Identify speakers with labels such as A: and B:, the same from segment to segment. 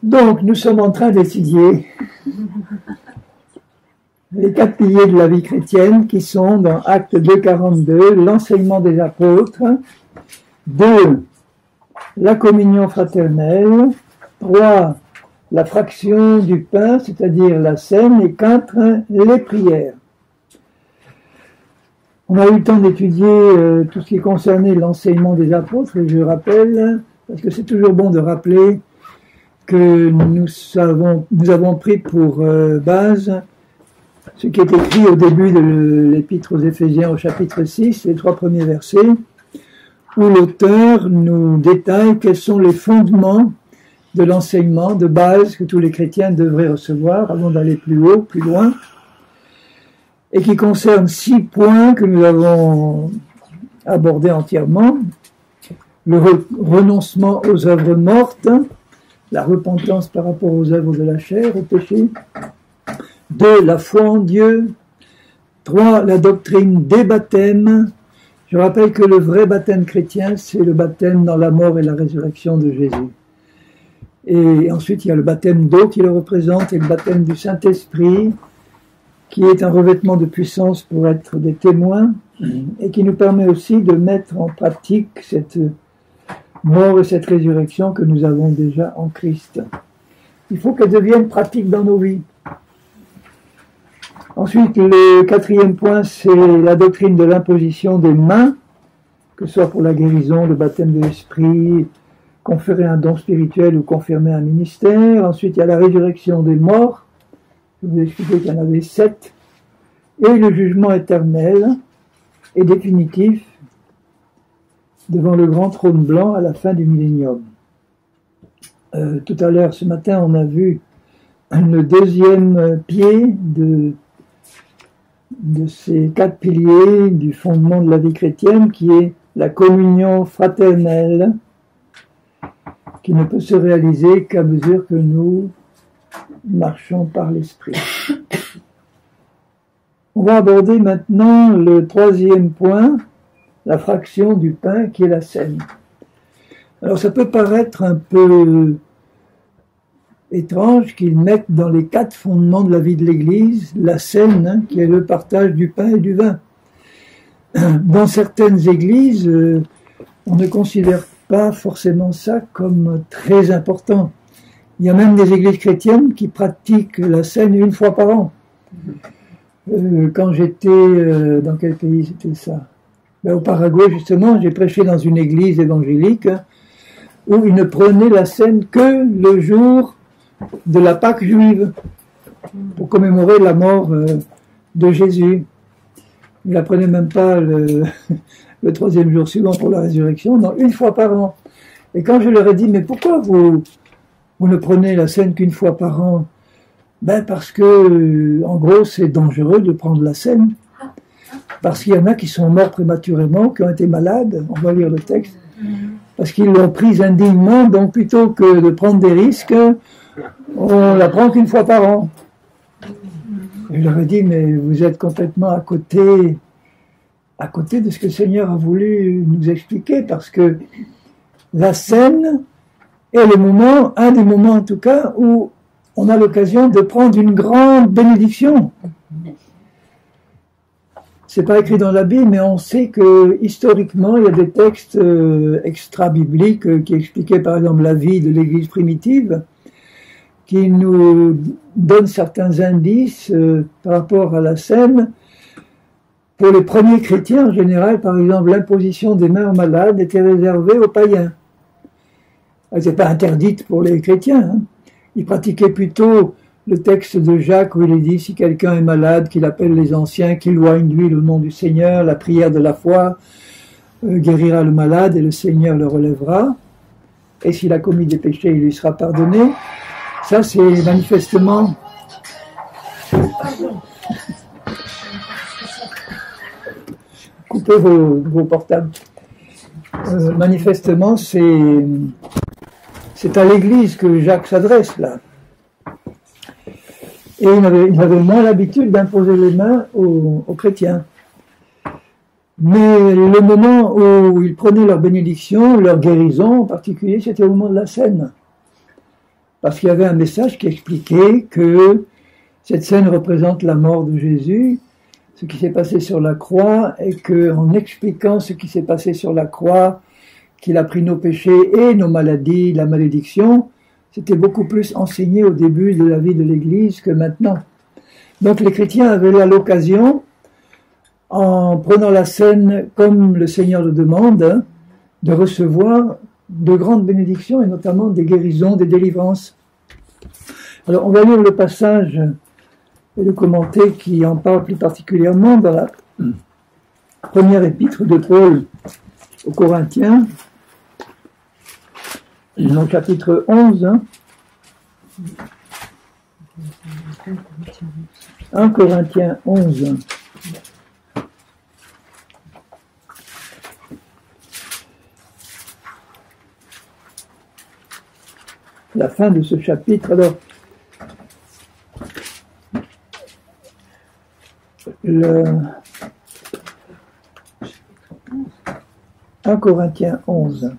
A: Donc, nous sommes en train d'étudier les 4 piliers de la vie chrétienne qui sont dans Actes 2,42, l'enseignement des apôtres, 2, la communion fraternelle, 3, la fraction du pain, c'est-à-dire la scène, et 4, les prières. On a eu le temps d'étudier tout ce qui concernait l'enseignement des apôtres, et je rappelle, parce que c'est toujours bon de rappeler que nous avons pris pour base ce qui est écrit au début de l'épître aux Éphésiens au chapitre 6, les 3 premiers versets, où l'auteur nous détaille quels sont les fondements de l'enseignement de base que tous les chrétiens devraient recevoir avant d'aller plus haut, plus loin, et qui concerne 6 points que nous avons abordés entièrement. Le renoncement aux œuvres mortes, la repentance par rapport aux œuvres de la chair, au péché. 2, la foi en Dieu. 3, la doctrine des baptêmes. Je rappelle que le vrai baptême chrétien, c'est le baptême dans la mort et la résurrection de Jésus. Et ensuite, il y a le baptême d'eau qui le représente et le baptême du Saint-Esprit, qui est un revêtement de puissance pour être des témoins et qui nous permet aussi de mettre en pratique cette mort et cette résurrection que nous avons déjà en Christ. Il faut qu'elle devienne pratique dans nos vies. Ensuite, le 4e point, c'est la doctrine de l'imposition des mains, que ce soit pour la guérison, le baptême de l'esprit, conférer un don spirituel ou confirmer un ministère. Ensuite, il y a la résurrection des morts. Je vous ai expliqué qu'il y en avait 7. Et le jugement éternel et définitif devant le grand trône blanc à la fin du millénium. Tout à l'heure, ce matin, on a vu le 2e pied de ces 4 piliers du fondement de la vie chrétienne, qui est la communion fraternelle, qui ne peut se réaliser qu'à mesure que nous marchons par l'esprit. On va aborder maintenant le 3e point, la fraction du pain, qui est la scène. Alors ça peut paraître un peu étrange qu'ils mettent dans les 4 fondements de la vie de l'Église la scène, qui est le partage du pain et du vin. Dans certaines églises, on ne considère pas forcément ça comme très important. Il y a même des églises chrétiennes qui pratiquent la scène 1 fois par an. Quand j'étais dans quel pays c'était ça? Au Paraguay, justement, j'ai prêché dans une église évangélique où ils ne prenaient la scène que le jour de la Pâque juive pour commémorer la mort de Jésus. Ils ne la prenaient même pas le 3e jour suivant pour la résurrection, non, 1 fois par an. Et quand je leur ai dit, mais pourquoi vous ne prenez la scène qu'1 fois par an? Ben parce que, en gros, c'est dangereux de prendre la scène. Parce qu'il y en a qui sont morts prématurément, qui ont été malades, on va lire le texte, parce qu'ils l'ont prise indignement, donc plutôt que de prendre des risques, on la prend qu'1 fois par an. Je leur ai dit, mais vous êtes complètement à côté de ce que le Seigneur a voulu nous expliquer, parce que la scène est le moment, un des moments en tout cas, où on a l'occasion de prendre une grande bénédiction. C'est pas écrit dans la Bible, mais on sait que historiquement, il y a des textes extra-bibliques qui expliquaient par exemple la vie de l'Église primitive, qui nous donnent certains indices par rapport à la scène. Pour les premiers chrétiens en général, par exemple, l'imposition des mains aux malades était réservée aux païens. Elle n'était pas interdite pour les chrétiens. Ils pratiquaient plutôt le texte de Jacques où il est dit, si quelqu'un est malade, qu'il appelle les anciens, qu'il loigne d'huile au nom du Seigneur, la prière de la foi guérira le malade et le Seigneur le relèvera. Et s'il a commis des péchés, il lui sera pardonné. Ça, c'est manifestement... Coupez vos portables. Manifestement, c'est à l'Église que Jacques s'adresse, là. Et il avait moins l'habitude d'imposer les mains aux chrétiens. Mais le moment où ils prenaient leur bénédiction, leur guérison en particulier, c'était au moment de la scène. parce qu'il y avait un message qui expliquait que cette scène représente la mort de Jésus, ce qui s'est passé sur la croix, et qu'en expliquant ce qui s'est passé sur la croix, qu'il a pris nos péchés et nos maladies, la malédiction, c'était beaucoup plus enseigné au début de la vie de l'Église que maintenant. Donc les chrétiens avaient là l'occasion, en prenant la scène comme le Seigneur le demande, de recevoir de grandes bénédictions et notamment des guérisons, des délivrances. Alors on va lire le passage et le commenter qui en parle plus particulièrement dans la première épître de Paul aux Corinthiens, dans le chapitre 11, 1 Corinthiens 11. La fin de ce chapitre. Alors, le 1 Corinthiens 11.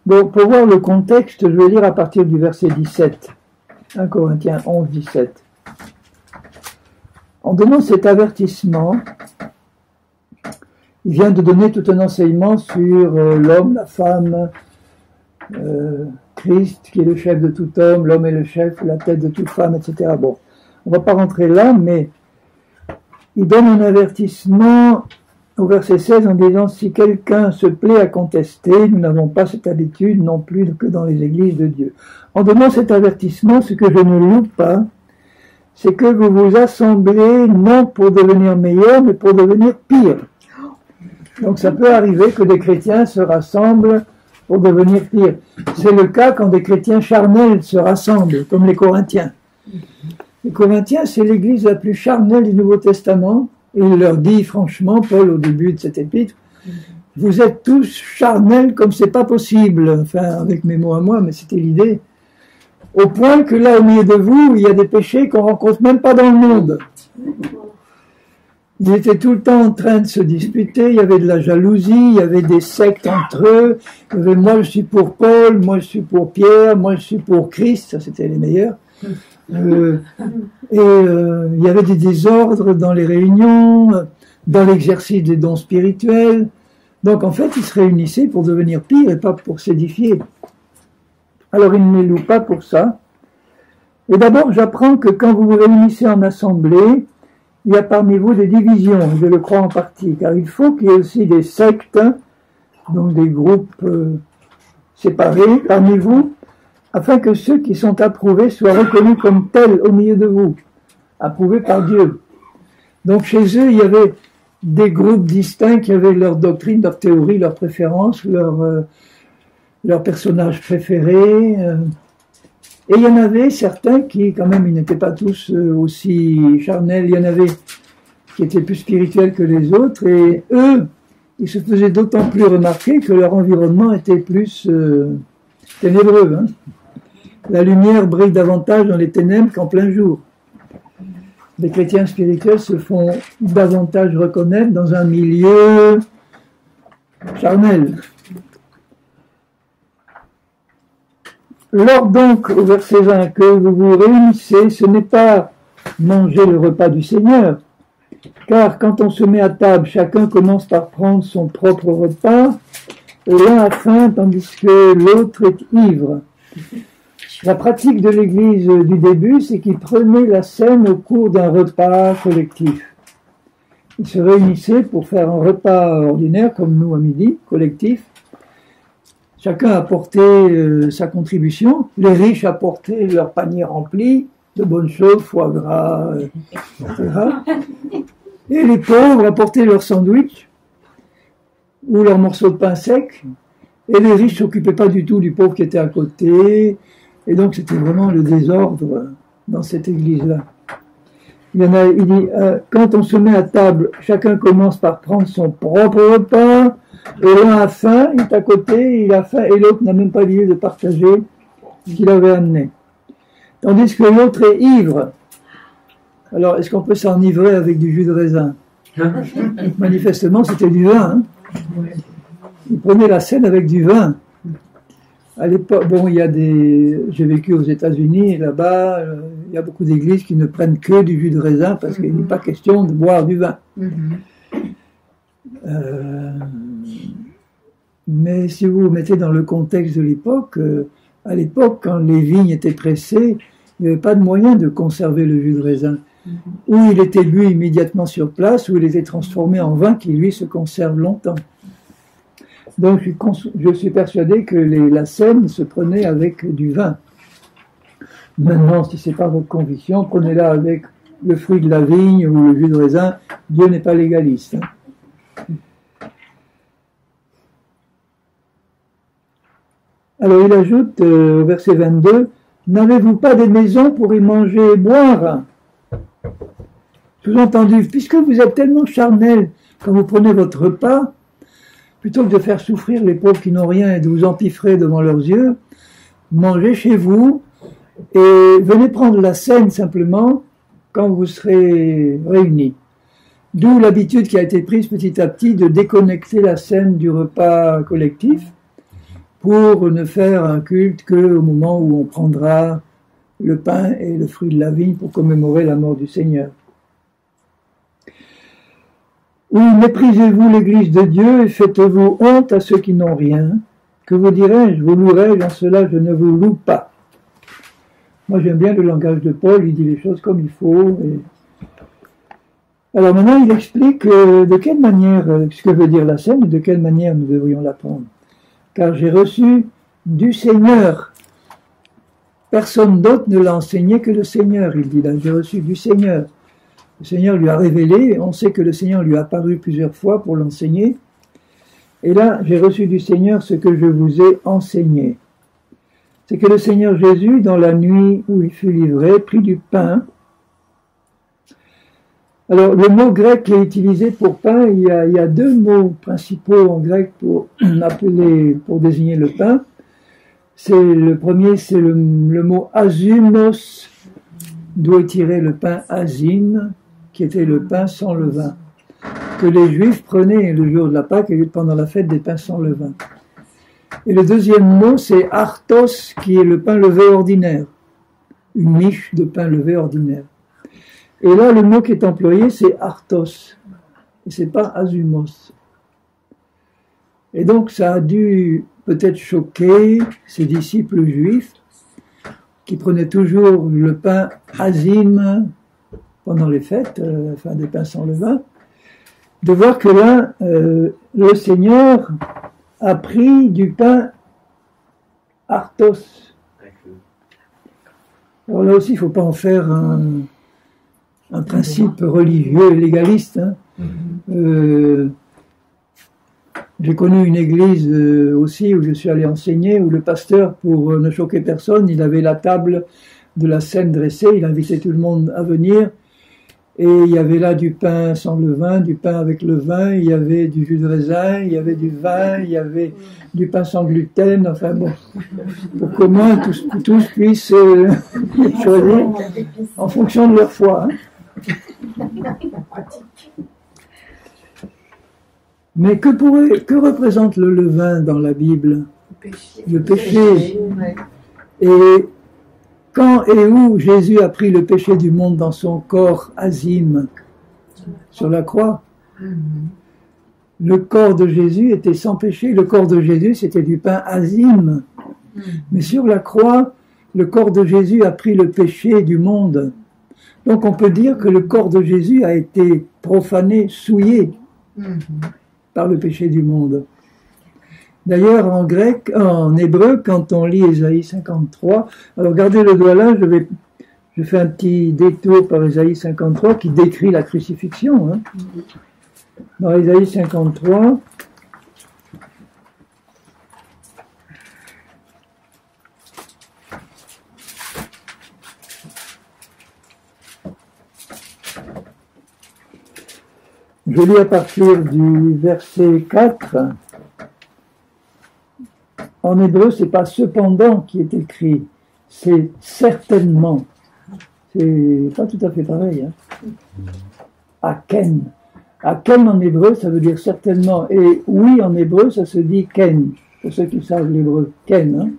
A: Bon, pour voir le contexte, je vais lire à partir du verset 17. 1 Corinthiens 11, 17. En donnant cet avertissement, il vient de donner tout un enseignement sur l'homme, la femme, Christ qui est le chef de tout homme, l'homme est le chef, la tête de toute femme, etc. Bon, on ne va pas rentrer là, mais il donne un avertissement au verset 16 en disant « Si quelqu'un se plaît à contester, nous n'avons pas cette habitude non plus que dans les églises de Dieu. » En donnant cet avertissement, ce que je ne loue pas, c'est que vous vous assemblez non pour devenir meilleur, mais pour devenir pire. Donc ça peut arriver que des chrétiens se rassemblent pour devenir pire. C'est le cas quand des chrétiens charnels se rassemblent, comme les Corinthiens. Les Corinthiens, c'est l'église la plus charnelle du Nouveau Testament. Et il leur dit franchement, Paul, au début de cet épître, vous êtes tous charnels comme c'est pas possible. Enfin, avec mes mots à moi, mais c'était l'idée. Au point que là, au milieu de vous, il y a des péchés qu'on rencontre même pas dans le monde. Ils étaient tout le temps en train de se disputer, il y avait de la jalousie, il y avait des sectes entre eux, il y avait moi je suis pour Paul, moi je suis pour Pierre, moi je suis pour Christ, ça c'était les meilleurs. Il y avait des désordres dans les réunions, dans l'exercice des dons spirituels. Donc en fait, ils se réunissaient pour devenir pire et pas pour s'édifier. Alors ils ne les louent pas pour ça. Et d'abord, j'apprends que quand vous vous réunissez en assemblée, il y a parmi vous des divisions, je le crois en partie, car il faut qu'il y ait aussi des sectes, donc des groupes séparés parmi vous, afin que ceux qui sont approuvés soient reconnus comme tels au milieu de vous, approuvés par Dieu. Donc chez eux, il y avait des groupes distincts qui avaient leur doctrine, leur théorie, leurs préférences, leurs personnages préférés. Et il y en avait certains qui, quand même, ils n'étaient pas tous aussi charnels. Il y en avait qui étaient plus spirituels que les autres. Et eux, ils se faisaient d'autant plus remarquer que leur environnement était plus ténébreux. Hein. La lumière brille davantage dans les ténèbres qu'en plein jour. Les chrétiens spirituels se font davantage reconnaître dans un milieu charnel. Lors donc, au verset 20, que vous vous réunissez, ce n'est pas manger le repas du Seigneur, car quand on se met à table, chacun commence par prendre son propre repas, et l'un a faim tandis que l'autre est ivre. La pratique de l'Église du début, c'est qu'ils prenaient la scène au cours d'un repas collectif. Ils se réunissaient pour faire un repas ordinaire, comme nous à midi, collectif. Chacun apportait sa contribution. Les riches apportaient leur panier rempli de bonnes choses, foie gras, etc. Et les pauvres apportaient leur sandwich ou leur morceau de pain sec. Et les riches ne s'occupaient pas du tout du pauvre qui était à côté. Et donc c'était vraiment le désordre dans cette église-là. Il dit, quand on se met à table, chacun commence par prendre son propre repas, et l'un a faim, il est à côté, il a faim, et l'autre n'a même pas l'idée de partager ce qu'il avait amené. Tandis que l'autre est ivre. Alors, est-ce qu'on peut s'enivrer avec du jus de raisin? Manifestement, c'était du vin. Hein. Il prenait la scène avec du vin. À l'époque, bon, j'ai vécu aux États-Unis, et là-bas, il y a beaucoup d'églises qui ne prennent que du jus de raisin parce qu'il n'est pas question de boire du vin. Mais si vous vous mettez dans le contexte de l'époque, à l'époque, quand les vignes étaient pressées, il n'y avait pas de moyen de conserver le jus de raisin. Ou il était bu immédiatement sur place, ou il était transformé en vin qui, lui, se conserve longtemps. Donc, je suis persuadé que la scène se prenait avec du vin. Maintenant, si ce n'est pas votre conviction, prenez-la avec le fruit de la vigne ou le jus de raisin. Dieu n'est pas légaliste. Alors, il ajoute au verset 22, « N'avez-vous pas des maisons pour y manger et boire ?» Sous-entendu, puisque vous êtes tellement charnel quand vous prenez votre repas, plutôt que de faire souffrir les pauvres qui n'ont rien et de vous empiffrer devant leurs yeux, mangez chez vous et venez prendre la scène simplement quand vous serez réunis. D'où l'habitude qui a été prise petit à petit de déconnecter la scène du repas collectif pour ne faire un culte qu'au moment où on prendra le pain et le fruit de la vigne pour commémorer la mort du Seigneur. Ou méprisez-vous l'Église de Dieu et faites-vous honte à ceux qui n'ont rien? Que vous dirais-je? Vous louerai-je, en cela je ne vous loue pas. Moi j'aime bien le langage de Paul, il dit les choses comme il faut. Alors maintenant il explique de quelle manière, ce que veut dire la scène et de quelle manière nous devrions l'apprendre. Car j'ai reçu du Seigneur. Personne d'autre ne l'a enseigné que le Seigneur, il dit là, j'ai reçu du Seigneur. Le Seigneur lui a révélé, on sait que le Seigneur lui a apparu plusieurs fois pour l'enseigner. Et là, j'ai reçu du Seigneur ce que je vous ai enseigné. C'est que le Seigneur Jésus, dans la nuit où il fut livré, prit du pain. Alors, le mot grec qui est utilisé pour pain, il y a deux mots principaux en grec pour désigner le pain. Le premier, c'est le mot azumos, d'où est tiré le pain azim, qui était le pain sans levain, que les Juifs prenaient le jour de la Pâque et pendant la fête des pains sans levain. Et le deuxième mot, c'est artos, qui est le pain levé ordinaire, une miche de pain levé ordinaire. Et là, le mot qui est employé, c'est artos, et c'est pas azumos. Et donc, ça a dû peut-être choquer ses disciples juifs, qui prenaient toujours le pain azim pendant les fêtes, enfin des pains sans levain, de voir que là, le Seigneur a pris du pain artos. Alors là aussi, il ne faut pas en faire un principe religieux et légaliste. Hein. J'ai connu une église aussi où je suis allé enseigner, où le pasteur, pour ne choquer personne, il avait la table de la scène dressée, il invitait tout le monde à venir, et il y avait là du pain sans levain, du pain avec le vin, il y avait du jus de raisin, il y avait du vin, il y avait du pain sans gluten, enfin bon, pour qu'au moins tous puissent choisir en fonction de leur foi. Hein. Mais que représente le levain dans la Bible? Le péché. Et quand et où Jésus a pris le péché du monde dans son corps azim sur la croix? Le corps de Jésus était sans péché. Le corps de Jésus, c'était du pain azim. Mais sur la croix, le corps de Jésus a pris le péché du monde. Donc on peut dire que le corps de Jésus a été profané, souillé par le péché du monde. D'ailleurs, en grec, en hébreu, quand on lit Ésaïe 53, alors gardez le doigt là, je fais un petit détour par Ésaïe 53 qui décrit la crucifixion. Hein. Dans Ésaïe 53, je lis à partir du verset 4. En hébreu, c'est pas cependant qui est écrit, c'est certainement. C'est pas tout à fait pareil. Hein. Aken. Aken en hébreu, ça veut dire certainement. Et oui, en hébreu, ça se dit ken. Pour ceux qui savent l'hébreu, ken. Hein.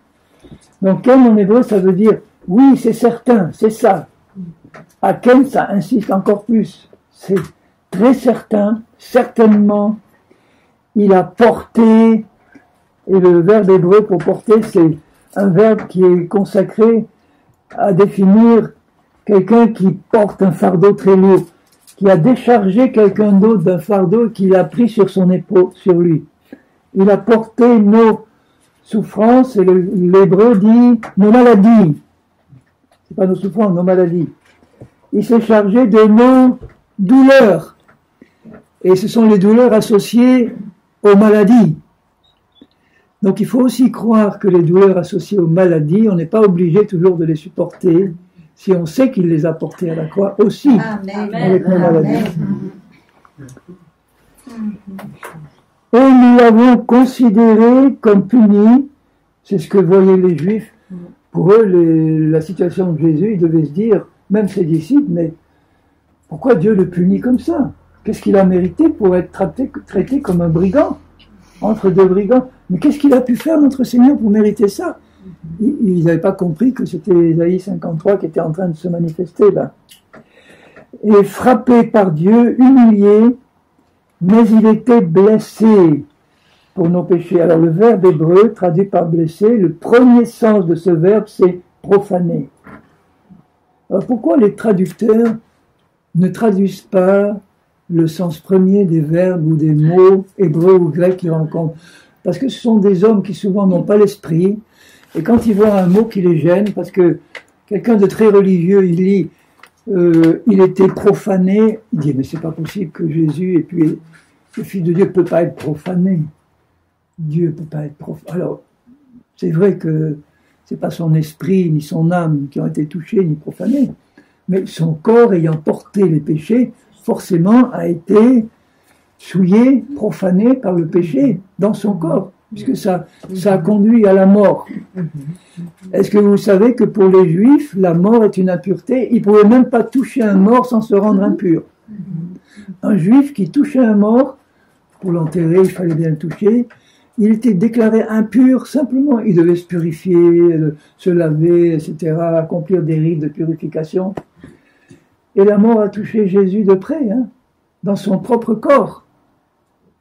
A: Donc ken en hébreu, ça veut dire oui, c'est certain, c'est ça. À ken, ça insiste encore plus. C'est très certain, certainement. Il a porté, et le verbe hébreu pour porter, c'est un verbe qui est consacré à définir quelqu'un qui porte un fardeau très lourd, qui a déchargé quelqu'un d'autre d'un fardeau qu'il a pris sur son épaule, sur lui. Il a porté nos souffrances, et l'hébreu dit nos maladies. C'est pas nos souffrances, nos maladies. Il s'est chargé de nos douleurs. Et ce sont les douleurs associées aux maladies. Donc il faut aussi croire que les douleurs associées aux maladies, on n'est pas obligé toujours de les supporter si on sait qu'il les a portées à la croix aussi. Amen. Avec nos maladies. Et nous l'avons considéré comme puni, c'est ce que voyaient les Juifs. Pour eux, la situation de Jésus, ils devaient se dire, même ses disciples, mais pourquoi Dieu le punit comme ça? Qu'est-ce qu'il a mérité pour être traité comme un brigand, entre deux brigands? Mais qu'est-ce qu'il a pu faire, notre Seigneur, pour mériter ça? Ils n'avaient pas compris que c'était Ésaïe 53 qui était en train de se manifester là. Et frappé par Dieu, humilié, mais il était blessé pour nos péchés. Alors le verbe hébreu, traduit par blessé, le premier sens de ce verbe, c'est profaner. Alors pourquoi les traducteurs ne traduisent pas le sens premier des verbes ou des mots hébreux ou grecs qu'ils rencontrent? Parce que ce sont des hommes qui souvent n'ont pas l'esprit, et quand ils voient un mot qui les gêne, parce que quelqu'un de très religieux, il lit il était profané, il dit mais c'est pas possible que Jésus, et puis le Fils de Dieu ne peut pas être profané. Dieu ne peut pas être profané. Alors, c'est vrai que c'est pas son esprit ni son âme qui ont été touchés ni profanés, mais son corps ayant porté les péchés, forcément a été souillé, profané par le péché dans son corps, puisque ça a conduit à la mort. Est-ce que vous savez que pour les Juifs, la mort est une impureté? Ils ne pouvaient même pas toucher un mort sans se rendre impur. Un Juif qui touchait un mort, pour l'enterrer, il fallait bien le toucher, il était déclaré impur, simplement, il devait se purifier, se laver, etc., accomplir des rites de purification. Et la mort a touché Jésus de près, dans son propre corps.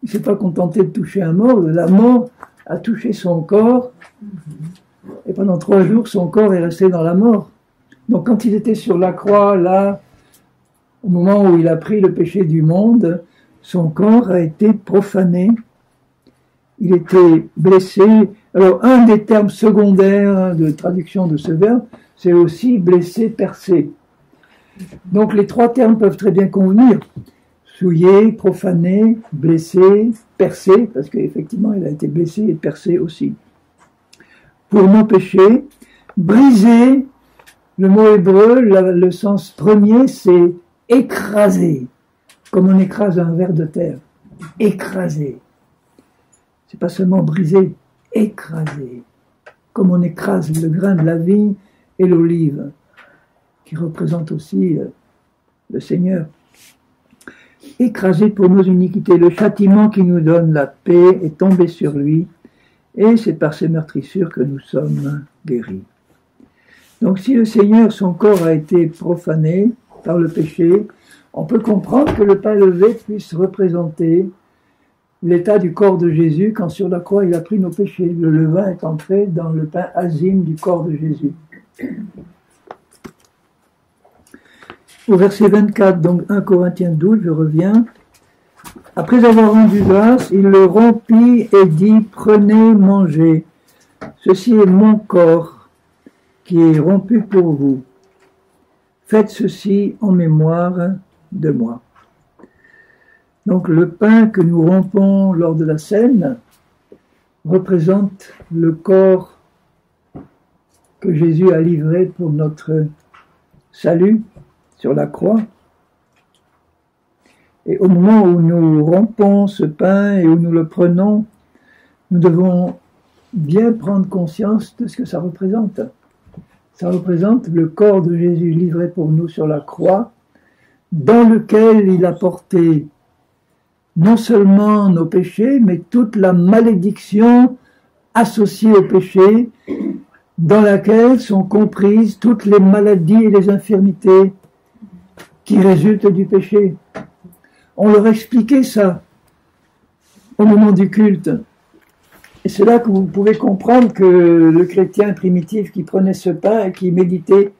A: Il ne s'est pas contenté de toucher un mort, la mort a touché son corps, et pendant 3 jours, son corps est resté dans la mort. Donc quand il était sur la croix, là, au moment où il a pris le péché du monde, son corps a été profané, il était blessé. Alors un des termes secondaires de traduction de ce verbe, c'est aussi blessé, percé. Donc les 3 termes peuvent très bien convenir. Souillé, profané, blessé, percé, parce qu'effectivement il a été blessé et percé aussi. Pour nos péchés, brisé, le mot hébreu, le sens premier, c'est écrasé, comme on écrase un ver de terre. Écrasé. C'est pas seulement brisé, écrasé. Comme on écrase le grain de la vigne et l'olive, qui représentent aussi le Seigneur. Écrasé pour nos iniquités. Le châtiment qui nous donne la paix est tombé sur lui, et c'est par ses meurtrissures que nous sommes guéris. Donc si le Seigneur, son corps a été profané par le péché, on peut comprendre que le pain levé puisse représenter l'état du corps de Jésus quand sur la croix il a pris nos péchés. Le levain est entré dans le pain azime du corps de Jésus. Au verset 24, donc 1 Corinthiens 12, je reviens. Après avoir rendu grâce, il le rompit et dit, prenez, mangez. Ceci est mon corps qui est rompu pour vous. Faites ceci en mémoire de moi. Donc le pain que nous rompons lors de la scène représente le corps que Jésus a livré pour notre salut sur la croix. Et au moment où nous rompons ce pain et où nous le prenons, nous devons bien prendre conscience de ce que ça représente. Ça représente le corps de Jésus livré pour nous sur la croix, dans lequel il a porté non seulement nos péchés, mais toute la malédiction associée au péché, dans laquelle sont comprises toutes les maladies et les infirmités qui résultent du péché. On leur expliquait ça au moment du culte. Et c'est là que vous pouvez comprendre que le chrétien primitif qui prenait ce pain et qui méditait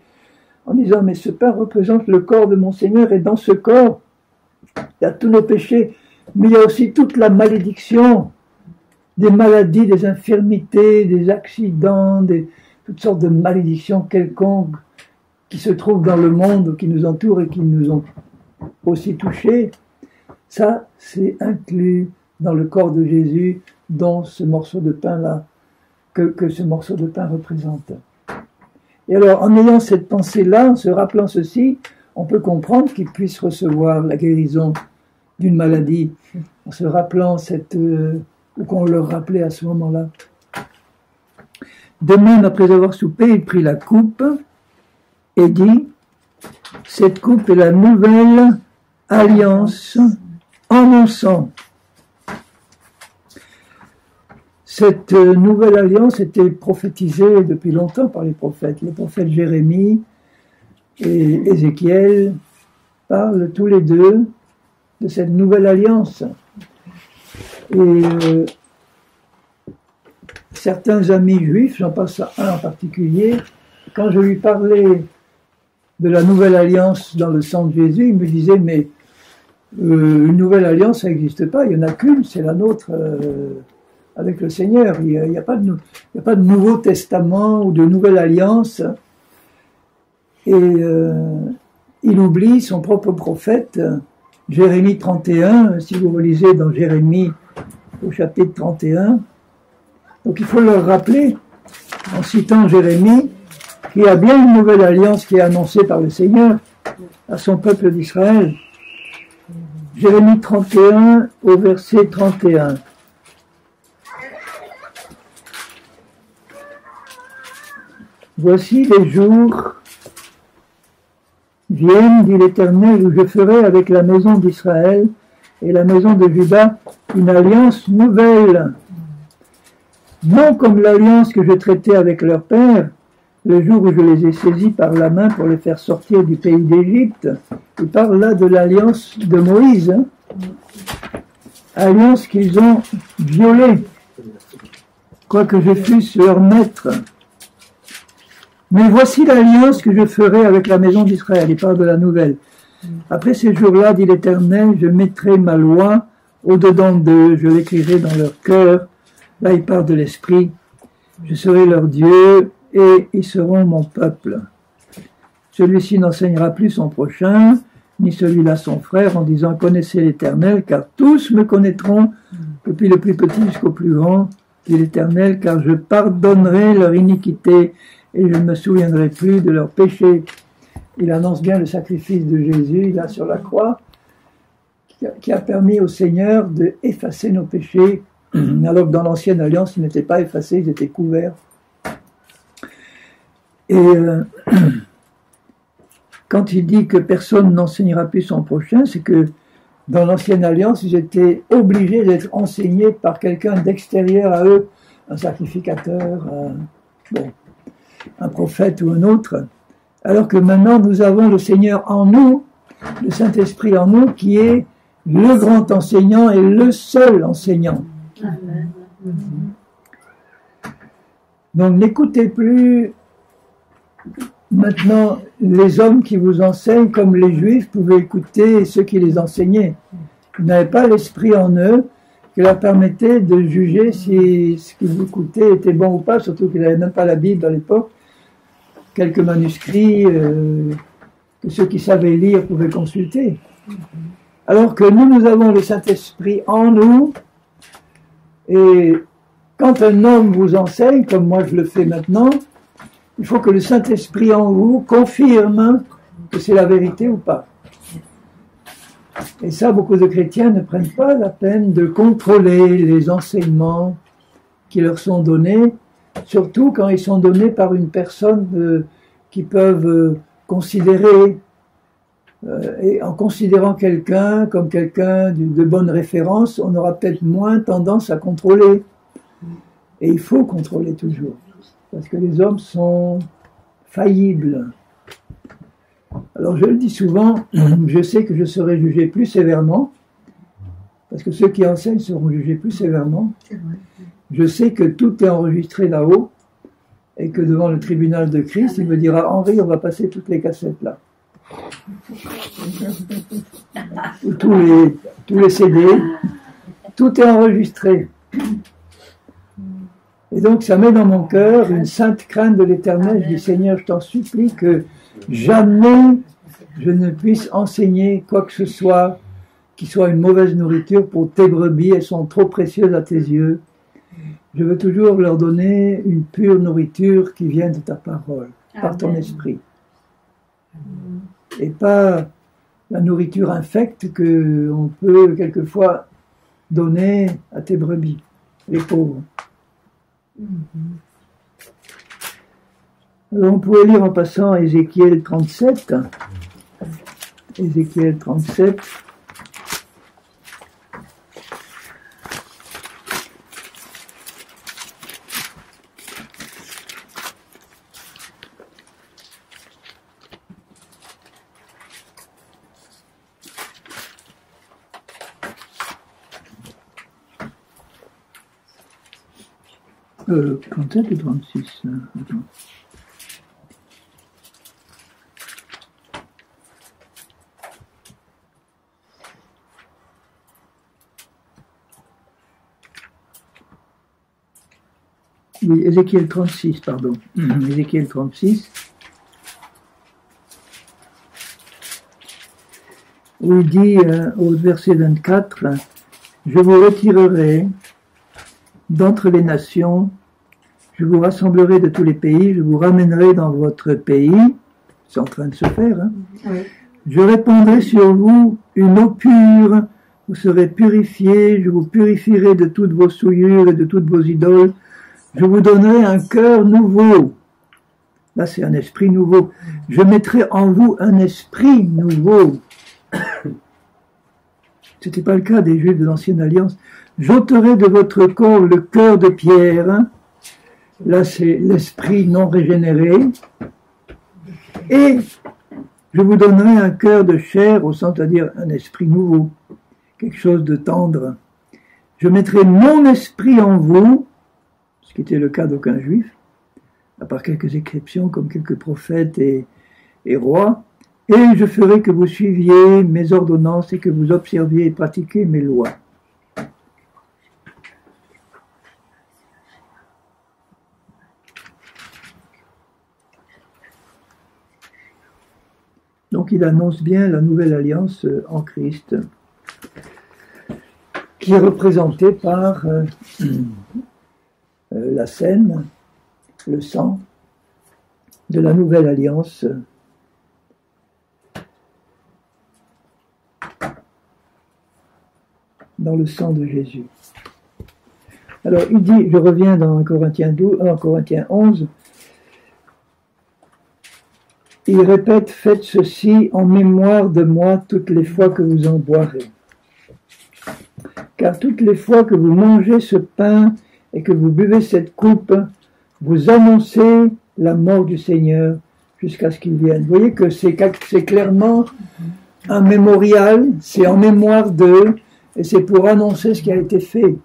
A: en disant « Mais ce pain représente le corps de mon Seigneur et dans ce corps, il y a tous nos péchés, mais il y a aussi toute la malédiction, des maladies, des infirmités, des accidents, toutes sortes de malédictions quelconques qui se trouvent dans le monde, qui nous entourent et qui nous ont aussi touchés. Ça, c'est inclus dans le corps de Jésus, dans ce morceau de pain-là, que ce morceau de pain représente. Et alors, en ayant cette pensée-là, en se rappelant ceci, on peut comprendre qu'il puisse recevoir la guérison d'une maladie, en se rappelant ou qu'on leur rappelait à ce moment-là. De même, après avoir soupé, il prit la coupe et dit « Cette coupe est la nouvelle alliance en mon sang. » Cette nouvelle alliance était prophétisée depuis longtemps par les prophètes Jérémie et Ézéchiel parlent tous les deux de cette nouvelle alliance. Et certains amis juifs, j'en passe à un en particulier, quand je lui parlais de la nouvelle alliance dans le sang de Jésus, il me disait mais une nouvelle alliance ça n'existe pas, il n'y en a qu'une, c'est la nôtre avec le Seigneur, il n'y a pas de Nouveau Testament ou de Nouvelle Alliance. Et il oublie son propre prophète, Jérémie 31, si vous relisez dans Jérémie au chapitre 31. Donc il faut leur rappeler, en citant Jérémie, qu'il y a bien une nouvelle alliance qui est annoncée par le Seigneur à son peuple d'Israël. Jérémie 31 au verset 31. Voici les jours viennent, dit l'Éternel, où je ferai avec la maison d'Israël et la maison de Juda une alliance nouvelle. Non comme l'alliance que je traitais avec leur père, le jour où je les ai saisis par la main pour les faire sortir du pays d'Égypte. Il parle là de l'alliance de Moïse, alliance qu'ils ont violée, quoique je fusse leur maître. Mais voici l'alliance que je ferai avec la maison d'Israël. Il parle de la nouvelle. Après ces jours-là, dit l'Éternel, je mettrai ma loi au-dedans d'eux, je l'écrirai dans leur cœur. Là, il parle de l'Esprit. Je serai leur Dieu et ils seront mon peuple. Celui-ci n'enseignera plus son prochain, ni celui-là son frère, en disant « Connaissez l'Éternel, car tous me connaîtront, depuis le plus petit jusqu'au plus grand, dit l'Éternel, car je pardonnerai leur iniquité et je ne me souviendrai plus de leurs péchés. » Il annonce bien le sacrifice de Jésus, là sur la croix, qui a permis au Seigneur d'effacer nos péchés, alors que dans l'ancienne alliance, ils n'étaient pas effacés, ils étaient couverts. Et quand il dit que personne n'enseignera plus son prochain, c'est que dans l'ancienne alliance, ils étaient obligés d'être enseignés par quelqu'un d'extérieur à eux, un sacrificateur, un prophète ou un autre. Alors que maintenant, nous avons le Seigneur en nous, le Saint-Esprit en nous, qui est le grand enseignant et le seul enseignant. Donc n'écoutez plus maintenant les hommes qui vous enseignent comme les Juifs pouvaient écouter ceux qui les enseignaient. Ils n'avaient pas l'esprit en eux qui leur permettait de juger si ce qu'ils écoutaient était bon ou pas, surtout qu'ils n'avaient même pas la Bible à l'époque. Quelques manuscrits que ceux qui savaient lire pouvaient consulter. Alors que nous avons le Saint-Esprit en nous, et quand un homme vous enseigne, comme moi je le fais maintenant, il faut que le Saint-Esprit en vous confirme que c'est la vérité ou pas. Et ça, beaucoup de chrétiens ne prennent pas la peine de contrôler les enseignements qui leur sont donnés, surtout quand ils sont donnés par une personne qui peuvent considérer, et en considérant quelqu'un comme quelqu'un de bonne référence, on aura peut-être moins tendance à contrôler. Et il faut contrôler toujours. parce que les hommes sont faillibles. Alors je le dis souvent, je sais que je serai jugé plus sévèrement, parce que ceux qui enseignent seront jugés plus sévèrement. Je sais que tout est enregistré là-haut, et que devant le tribunal de Christ, il me dira, Henri, on va passer toutes les cassettes là. Ou tous les CD, tout est enregistré. Et donc ça met dans mon cœur une sainte crainte de l'Éternel. Je dis, Seigneur, je t'en supplie que jamais je ne puisse enseigner quoi que ce soit qui soit une mauvaise nourriture pour tes brebis, elles sont trop précieuses à tes yeux. Je veux toujours leur donner une pure nourriture qui vient de ta parole, par ton esprit. Et pas la nourriture infecte qu'on peut quelquefois donner à tes brebis, les pauvres. Alors on pourrait lire en passant Ézéchiel 37. Ézéchiel 37. « 37 ou 36 attends. Oui, Ézéchiel 36, pardon. Ézéchiel 36. Où il dit au verset 24, « Je vous retirerai d'entre les nations, je vous rassemblerai de tous les pays, je vous ramènerai dans votre pays. » C'est en train de se faire. Hein. Oui. « Je répandrai sur vous une eau pure, vous serez purifiés, je vous purifierai de toutes vos souillures et de toutes vos idoles. Je vous donnerai un cœur nouveau. » Là, c'est un esprit nouveau. « Je mettrai en vous un esprit nouveau. » Ce n'était pas le cas des Juifs de l'Ancienne Alliance. « J'ôterai de votre corps le cœur de pierre. » Là, c'est l'esprit non régénéré. « Et je vous donnerai un cœur de chair, au sens, c'est-à-dire un esprit nouveau, quelque chose de tendre. Je mettrai mon esprit en vous, ce qui était le cas d'aucun juif, à part quelques exceptions comme quelques prophètes et rois, et je ferai que vous suiviez mes ordonnances et que vous observiez et pratiquiez mes lois. » Donc il annonce bien la nouvelle alliance en Christ, qui est représentée par la scène, le sang de la nouvelle alliance dans le sang de Jésus. Alors il dit, je reviens dans Corinthiens 11, il répète, faites ceci en mémoire de moi toutes les fois que vous en boirez. Car toutes les fois que vous mangez ce pain et que vous buvez cette coupe, vous annoncez la mort du Seigneur jusqu'à ce qu'il vienne. Vous voyez que c'est clairement un mémorial, c'est en mémoire d'eux, et c'est pour annoncer ce qui a été fait.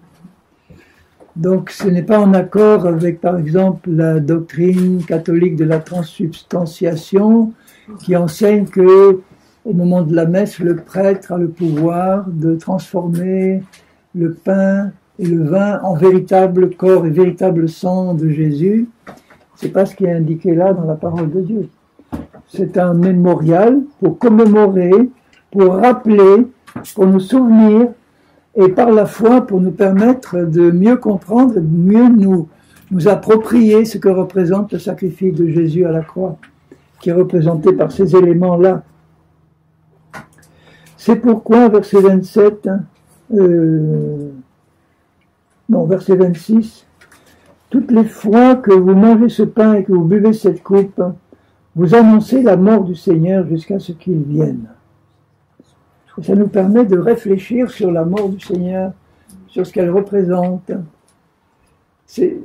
A: Donc ce n'est pas en accord avec, par exemple, la doctrine catholique de la transsubstantiation, qui enseigne que, au moment de la messe, le prêtre a le pouvoir de transformer le pain et le vin en véritable corps et véritable sang de Jésus. C'est pas ce qui est indiqué là dans la parole de Dieu. C'est un mémorial pour commémorer, pour rappeler, pour nous souvenir, et par la foi pour nous permettre de mieux comprendre, de mieux nous approprier ce que représente le sacrifice de Jésus à la croix, qui est représenté par ces éléments-là. C'est pourquoi, verset 27, verset 26, toutes les fois que vous mangez ce pain et que vous buvez cette coupe, vous annoncez la mort du Seigneur jusqu'à ce qu'il vienne. Et ça nous permet de réfléchir sur la mort du Seigneur, sur ce qu'elle représente. C'est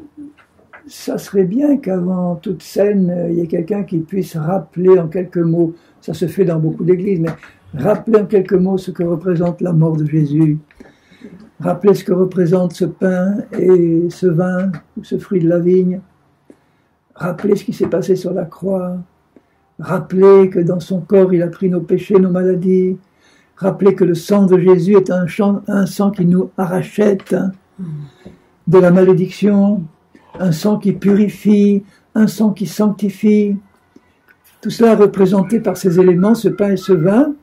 A: ça serait bien qu'avant toute scène, il y ait quelqu'un qui puisse rappeler en quelques mots, ça se fait dans beaucoup d'églises, mais rappeler en quelques mots ce que représente la mort de Jésus, rappeler ce que représente ce pain et ce vin, ou ce fruit de la vigne, rappeler ce qui s'est passé sur la croix, rappeler que dans son corps il a pris nos péchés, nos maladies, rappeler que le sang de Jésus est un sang qui nous rachète de la malédiction, un sang qui purifie, un sang qui sanctifie. Tout cela représenté par ces éléments, ce pain et ce vin.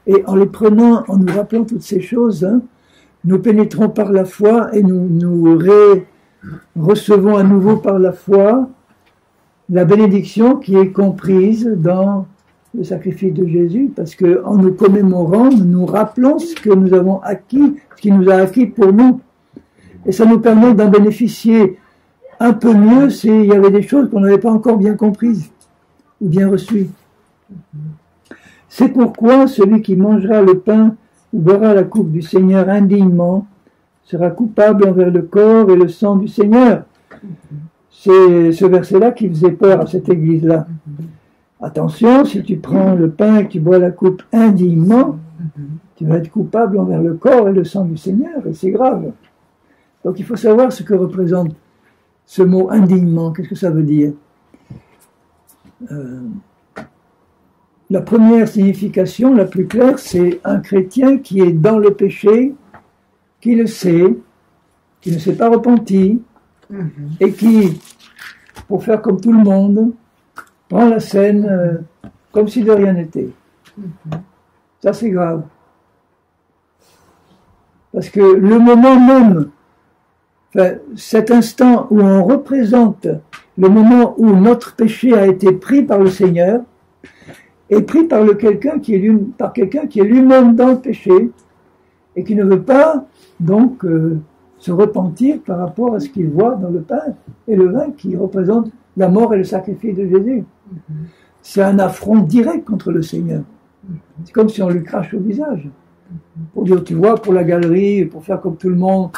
A: Et en les prenant, en nous rappelant toutes ces choses, nous pénétrons par la foi et nous recevons à nouveau par la foi la bénédiction qui est comprise dans le sacrifice de Jésus, parce qu'en nous commémorant, nous nous rappelons ce que nous avons acquis, ce qu'il nous a acquis pour nous. Et ça nous permet d'en bénéficier un peu mieux s'il y avait des choses qu'on n'avait pas encore bien comprises ou bien reçues. C'est pourquoi celui qui mangera le pain ou boira la coupe du Seigneur indignement sera coupable envers le corps et le sang du Seigneur. C'est ce verset-là qui faisait peur à cette église-là. Attention, si tu prends le pain et que tu bois la coupe indignement, tu vas être coupable envers le corps et le sang du Seigneur, et c'est grave. Donc il faut savoir ce que représente ce mot indignement, qu'est-ce que ça veut dire. La première signification, la plus claire, c'est un chrétien qui est dans le péché, qui le sait, qui ne s'est pas repenti, et qui, pour faire comme tout le monde, prend la scène comme si de rien n'était. Ça, c'est grave. Parce que le moment même, enfin, cet instant où on représente le moment où notre péché a été pris par le Seigneur, est pris par quelqu'un qui est lui-même dans le péché, et qui ne veut pas, donc, se repentir par rapport à ce qu'il voit dans le pain et le vin qui représentent la mort et le sacrifice de Jésus. C'est un affront direct contre le Seigneur. C'est comme si on lui crache au visage. Pour dire, tu vois, pour la galerie, pour faire comme tout le monde,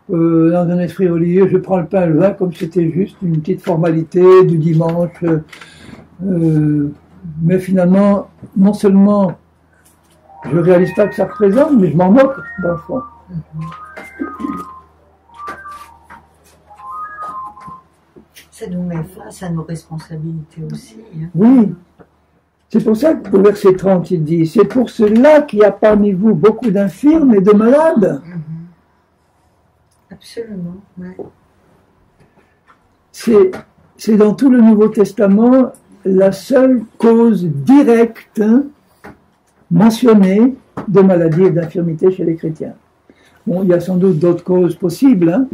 A: dans un esprit religieux, je prends le pain et le vin comme si c'était juste une petite formalité du dimanche. Mais finalement, non seulement je ne réalise pas que ça représente, mais je m'en moque dans le fond.
B: Ça nous met face à nos responsabilités aussi. Hein.
A: Oui. C'est pour ça qu'au verset 30, il dit, c'est pour cela qu'il y a parmi vous beaucoup d'infirmes et de malades.
B: Absolument, ouais.
A: C'est dans tout le Nouveau Testament la seule cause directe mentionnée de maladie et d'infirmité chez les chrétiens. Bon, il y a sans doute d'autres causes possibles. Hein.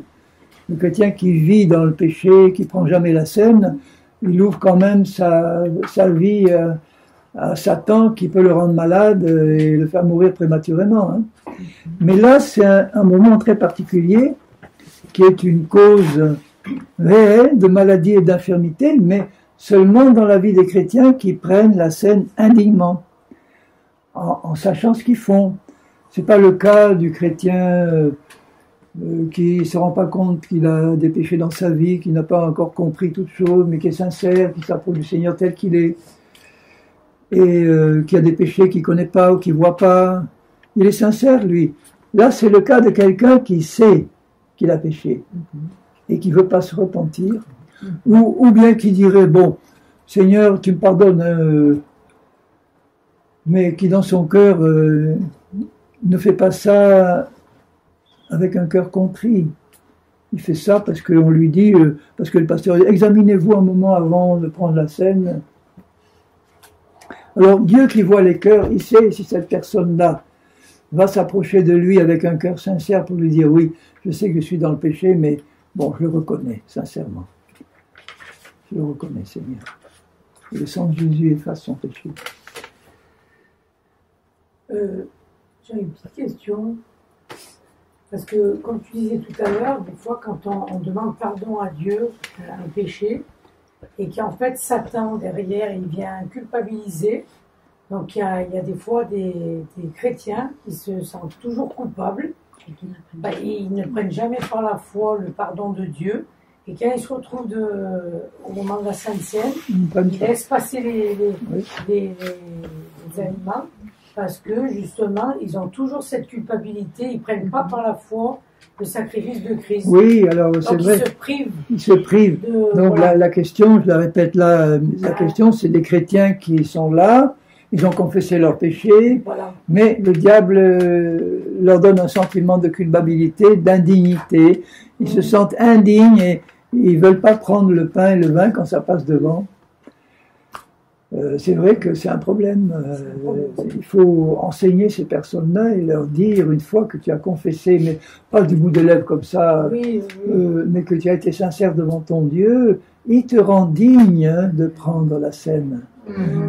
A: Le chrétien qui vit dans le péché, qui prend jamais la scène, il ouvre quand même sa vie à Satan qui peut le rendre malade et le faire mourir prématurément. Hein. Mais là, c'est un moment très particulier qui est une cause réelle de maladie et d'infirmité, mais seulement dans la vie des chrétiens qui prennent la scène indignement, en sachant ce qu'ils font. C'est pas le cas du chrétien qui ne se rend pas compte qu'il a des péchés dans sa vie, qui n'a pas encore compris toutes choses, mais qui est sincère, qui s'approche du Seigneur tel qu'il est, et qui a des péchés qu'il ne connaît pas ou qu'il ne voit pas. Il est sincère, lui. Là, c'est le cas de quelqu'un qui sait qu'il a péché et qui ne veut pas se repentir, ou bien qui dirait, bon, Seigneur, tu me pardonnes, mais qui dans son cœur ne fait pas ça avec un cœur contrit. Il fait ça parce qu'on lui dit, parce que le pasteur dit, examinez-vous un moment avant de prendre la scène. Alors Dieu qui voit les cœurs, il sait si cette personne-là va s'approcher de lui avec un cœur sincère pour lui dire, oui, je sais que je suis dans le péché, mais bon, je le reconnais, sincèrement. Je le reconnais, Seigneur. Et le sang de Jésus efface son péché.
C: J'ai une petite question. Parce que, comme tu disais tout à l'heure, des fois, quand on demande pardon à Dieu, un péché, et qu'en fait, Satan, derrière, il vient culpabiliser. Donc, il y a des fois des chrétiens qui se sentent toujours coupables. Ils ne prennent jamais par la foi le pardon de Dieu. Et quand il se retrouve au moment de la Sainte Seine,
A: Comme
C: il
A: ça.
C: laisse passer
A: Oui.
C: les événements parce que justement, ils ont toujours cette culpabilité, ils ne prennent pas par la foi le sacrifice de Christ.
A: Oui, alors c'est
C: Donc
A: vrai,
C: ils se privent
A: ils se privent.
C: de...
A: Donc
C: voilà.
A: la question, je la répète là, la question c'est des chrétiens qui sont là, ils ont confessé leurs péchés,
C: Voilà.
A: mais le diable leur donne un sentiment de culpabilité, d'indignité. Ils se sentent indignes et ils veulent pas prendre le pain et le vin quand ça passe devant. C'est vrai que c'est un problème. Il faut enseigner ces personnes-là et leur dire une fois que tu as confessé, mais pas du bout des lèvres comme ça,
C: Oui,
A: mais que tu as été sincère devant ton Dieu, il te rend digne de prendre la scène.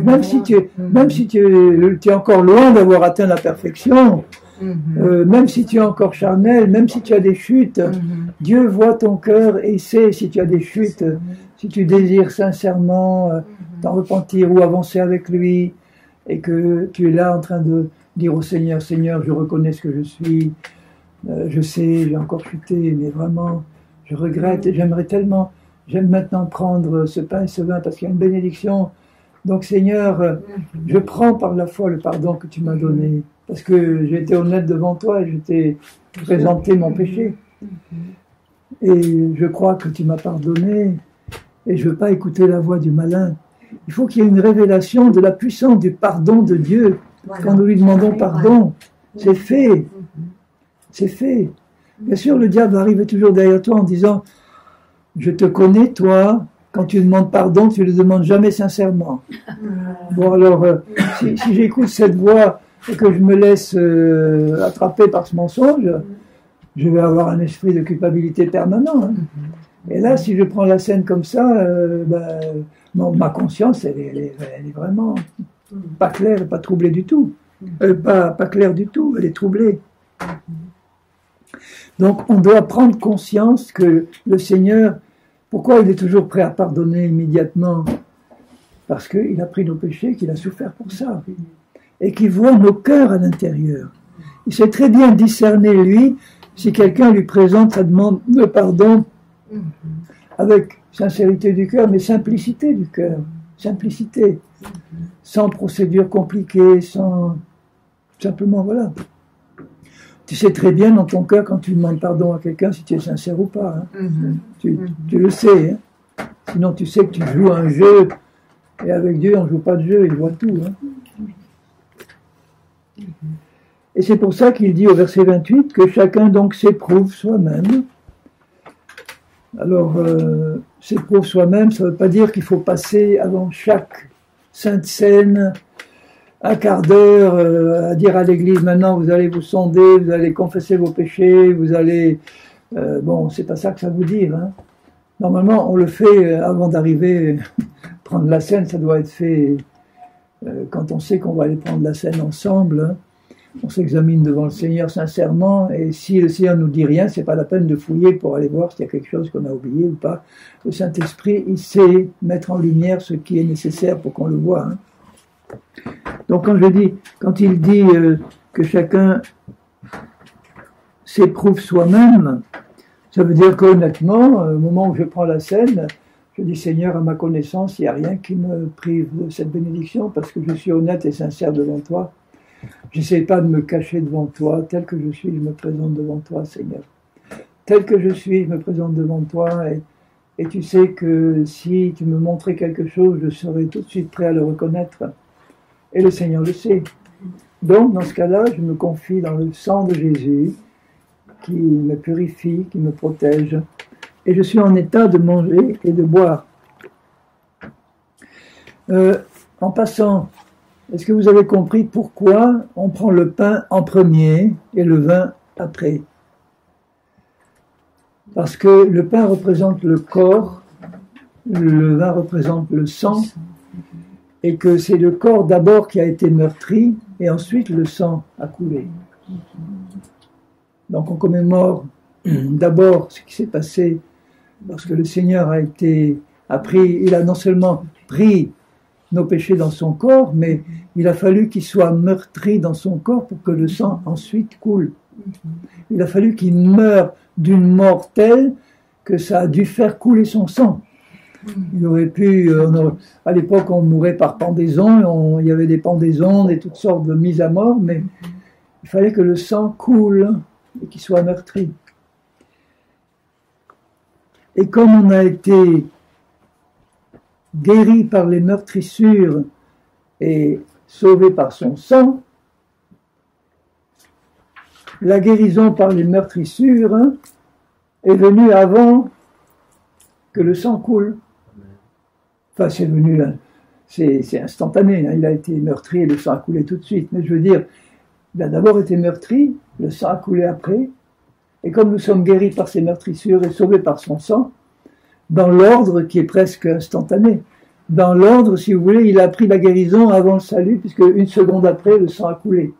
A: Même si tu es encore loin d'avoir atteint la perfection, même si tu es encore charnel, même si tu as des chutes, Dieu voit ton cœur et sait si tu as des chutes, si tu désires sincèrement t'en repentir ou avancer avec lui, et que tu es là en train de dire au Seigneur, Seigneur, je reconnais ce que je suis, je sais, j'ai encore chuté, mais vraiment, je regrette et j'aime maintenant prendre ce pain et ce vin parce qu'il y a une bénédiction. Donc Seigneur, je prends par la foi le pardon que tu m'as donné, parce que j'ai été honnête devant toi et je t'ai présenté mon péché. Et je crois que tu m'as pardonné, et je ne veux pas écouter la voix du malin. Il faut qu'il y ait une révélation de la puissance du pardon de Dieu.
B: Voilà.
A: Quand nous lui demandons pardon, c'est fait. C'est fait. Bien sûr, le diable va arriver toujours derrière toi en disant « Je te connais, toi. Quand tu demandes pardon, tu ne le demandes jamais sincèrement. » Bon, alors, si j'écoute cette voix et que je me laisse attraper par ce mensonge, je vais avoir un esprit de culpabilité permanent. Hein. Et là, si je prends la scène comme ça, ma conscience, elle est vraiment pas claire, pas troublée du tout. Pas claire du tout, elle est troublée. Donc, on doit prendre conscience que le Seigneur, pourquoi il est toujours prêt à pardonner immédiatement? Parce qu'il a pris nos péchés, qu'il a souffert pour ça. Et qu'il voit nos cœurs à l'intérieur. Il sait très bien discerner, lui, si quelqu'un lui présente sa demande de pardon avec sincérité du cœur, mais simplicité du cœur. Simplicité. Sans procédure compliquée, sans... Simplement, voilà. Tu sais très bien dans ton cœur quand tu demandes pardon à quelqu'un si tu es sincère ou pas. Hein. Tu le sais. Hein. Sinon, tu sais que tu joues un jeu. Et avec Dieu, on ne joue pas de jeu, il voit tout. Hein. Et c'est pour ça qu'il dit au verset 28 que chacun donc s'éprouve soi-même. Alors, s'éprouve soi-même, ça ne veut pas dire qu'il faut passer avant chaque sainte scène un quart d'heure à dire à l'église, maintenant vous allez vous sonder, vous allez confesser vos péchés, vous allez... bon, c'est pas ça que ça veut dire. Hein. Normalement, on le fait avant d'arriver, prendre la scène, ça doit être fait quand on sait qu'on va aller prendre la scène ensemble. Hein. On s'examine devant le Seigneur sincèrement, et si le Seigneur nous dit rien, c'est pas la peine de fouiller pour aller voir s'il y a quelque chose qu'on a oublié ou pas. Le Saint-Esprit, il sait mettre en lumière ce qui est nécessaire pour qu'on le voit. Hein. Donc quand il dit que chacun s'éprouve soi-même, ça veut dire qu'honnêtement, au moment où je prends la scène, je dis Seigneur, à ma connaissance, il n'y a rien qui me prive de cette bénédiction, parce que je suis honnête et sincère devant toi. J'essaie pas de me cacher devant toi, tel que je suis, je me présente devant toi, Seigneur. Tel que je suis, je me présente devant toi, et tu sais que si tu me montrais quelque chose, je serais tout de suite prêt à le reconnaître. Et le Seigneur le sait. Donc, dans ce cas-là, je me confie dans le sang de Jésus, qui me purifie, qui me protège, et je suis en état de manger et de boire. En passant, est-ce que vous avez compris pourquoi on prend le pain en premier et le vin après? Parce que le pain représente le corps, le vin représente le sang, et que c'est le corps d'abord qui a été meurtri, et ensuite le sang a coulé. Donc on commémore d'abord ce qui s'est passé lorsque le Seigneur il a non seulement pris nos péchés dans son corps, mais il a fallu qu'il soit meurtri dans son corps pour que le sang ensuite coule. Il a fallu qu'il meure d'une mort telle que ça a dû faire couler son sang. Il aurait pu, à l'époque on mourait par pendaison, il y avait des pendaisons et toutes sortes de mises à mort, mais il fallait que le sang coule et qu'il soit meurtri. Et comme on a été guéri par les meurtrissures et sauvé par son sang, la guérison par les meurtrissures est venue avant que le sang coule. Enfin, c'est venu, c'est instantané, il a été meurtri et le sang a coulé tout de suite. Mais je veux dire, il a d'abord été meurtri, le sang a coulé après, et comme nous sommes guéris par ses meurtrissures et sauvés par son sang, dans l'ordre qui est presque instantané, dans l'ordre, si vous voulez, il a pris la guérison avant le salut, puisque une seconde après, le sang a coulé.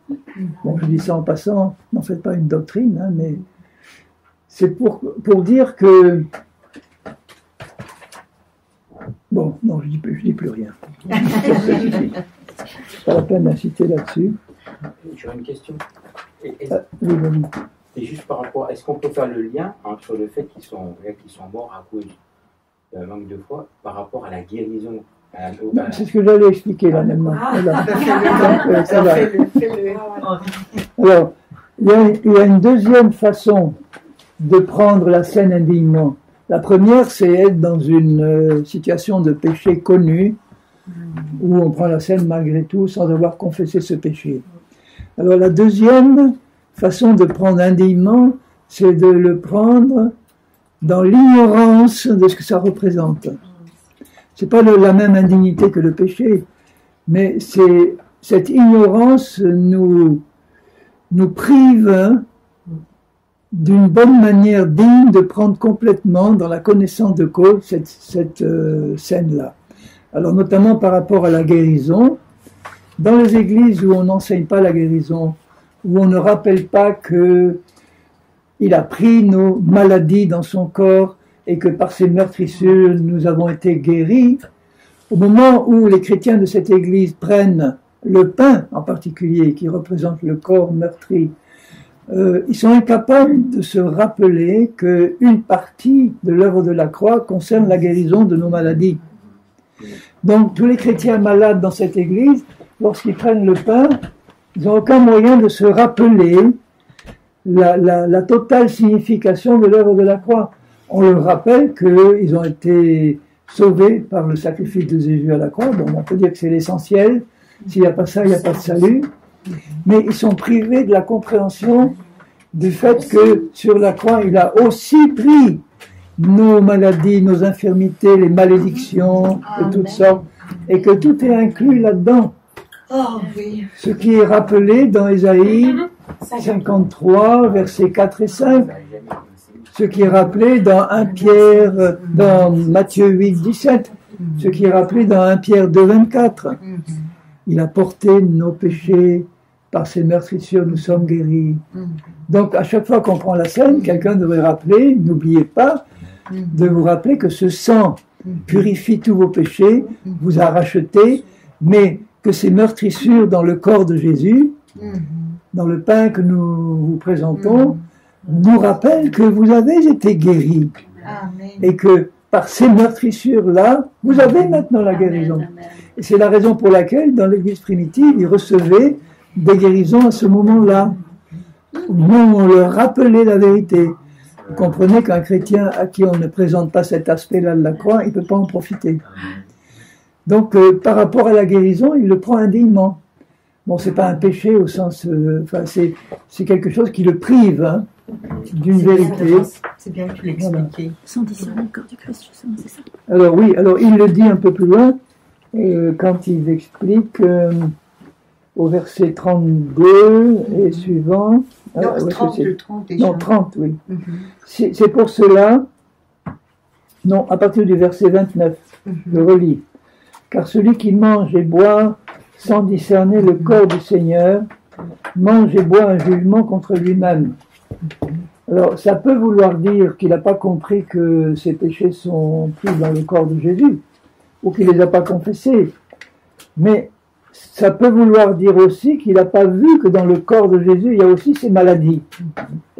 A: Bon, je dis ça en passant, n'en faites pas une doctrine, mais c'est pour dire que... Bon, non, je dis plus rien. Pas la peine d'inciter là-dessus.
D: J'aurais une question.
A: Oui, vas-y.
D: Et juste par rapport, est-ce qu'on peut faire le lien entre le fait qu'ils sont morts à cause d'un manque de foi par rapport à la guérison?
A: C'est ce que j'allais expliquer là maintenant. Voilà. Alors, il y a une deuxième façon de prendre la scène indignement. La première, c'est être dans une situation de péché connu, où on prend la scène malgré tout sans avoir confessé ce péché. Alors la deuxième façon de prendre indignement, c'est de le prendre dans l'ignorance de ce que ça représente. C'est pas la même indignité que le péché, mais c'est cette ignorance nous prive d'une bonne manière digne de prendre complètement dans la connaissance de cause cette scène-là. Alors notamment par rapport à la guérison, dans les églises où on n'enseigne pas la guérison, où on ne rappelle pas que il a pris nos maladies dans son corps et que par ses meurtrissures nous avons été guéris, au moment où les chrétiens de cette église prennent le pain en particulier, qui représente le corps meurtri, ils sont incapables de se rappeler qu'une partie de l'œuvre de la croix concerne la guérison de nos maladies. Donc tous les chrétiens malades dans cette église, lorsqu'ils prennent le pain, ils n'ont aucun moyen de se rappeler la totale signification de l'œuvre de la croix. On leur rappelle qu'ils ont été sauvés par le sacrifice de Jésus à la croix. Bon, on peut dire que c'est l'essentiel. S'il n'y a pas ça, il n'y a pas de salut. Mais ils sont privés de la compréhension du fait que sur la croix, il a aussi pris nos maladies, nos infirmités, les malédictions de toutes sortes, et que tout est inclus là-dedans.
B: Oh, oui.
A: Ce qui est rappelé dans Ésaïe 53, versets 4 et 5, ce qui est rappelé dans 1 Pierre, dans Matthieu 8, 17, ce qui est rappelé dans 1 Pierre 2, 24. Il a porté nos péchés, par ses meurtrissures nous sommes guéris. Donc à chaque fois qu'on prend la scène, quelqu'un devrait rappeler, n'oubliez pas, de vous rappeler que ce sang purifie tous vos péchés, vous a racheté, mais que ces meurtrissures dans le corps de Jésus, dans le pain que nous vous présentons, nous rappellent que vous avez été guéris.
B: Amen.
A: Et que par ces meurtrissures-là, vous avez maintenant la guérison. Et c'est la raison pour laquelle, dans l'Église primitive, ils recevaient des guérisons à ce moment-là, au moment où on leur rappelait la vérité. Vous comprenez qu'un chrétien à qui on ne présente pas cet aspect-là de la croix, il ne peut pas en profiter. Donc, par rapport à la guérison, il le prend indignement. Bon, c'est pas un péché au sens... c'est quelque chose qui le prive d'une vérité.
B: C'est bien que tu l'expliquais.
E: Sans discerner le corps du Christ, justement, c'est ça.
A: Alors oui, alors il le dit un peu plus loin, quand il explique au verset 32 et suivant...
B: Non,
A: ouais,
B: 30, le 30 déjà.
A: Non, 30, oui. C'est pour cela... Non, à partir du verset 29, je relis. Car celui qui mange et boit sans discerner le corps du Seigneur, mange et boit un jugement contre lui-même. Alors, ça peut vouloir dire qu'il n'a pas compris que ses péchés sont pris dans le corps de Jésus, ou qu'il ne les a pas confessés. Mais ça peut vouloir dire aussi qu'il n'a pas vu que dans le corps de Jésus, il y a aussi ses maladies.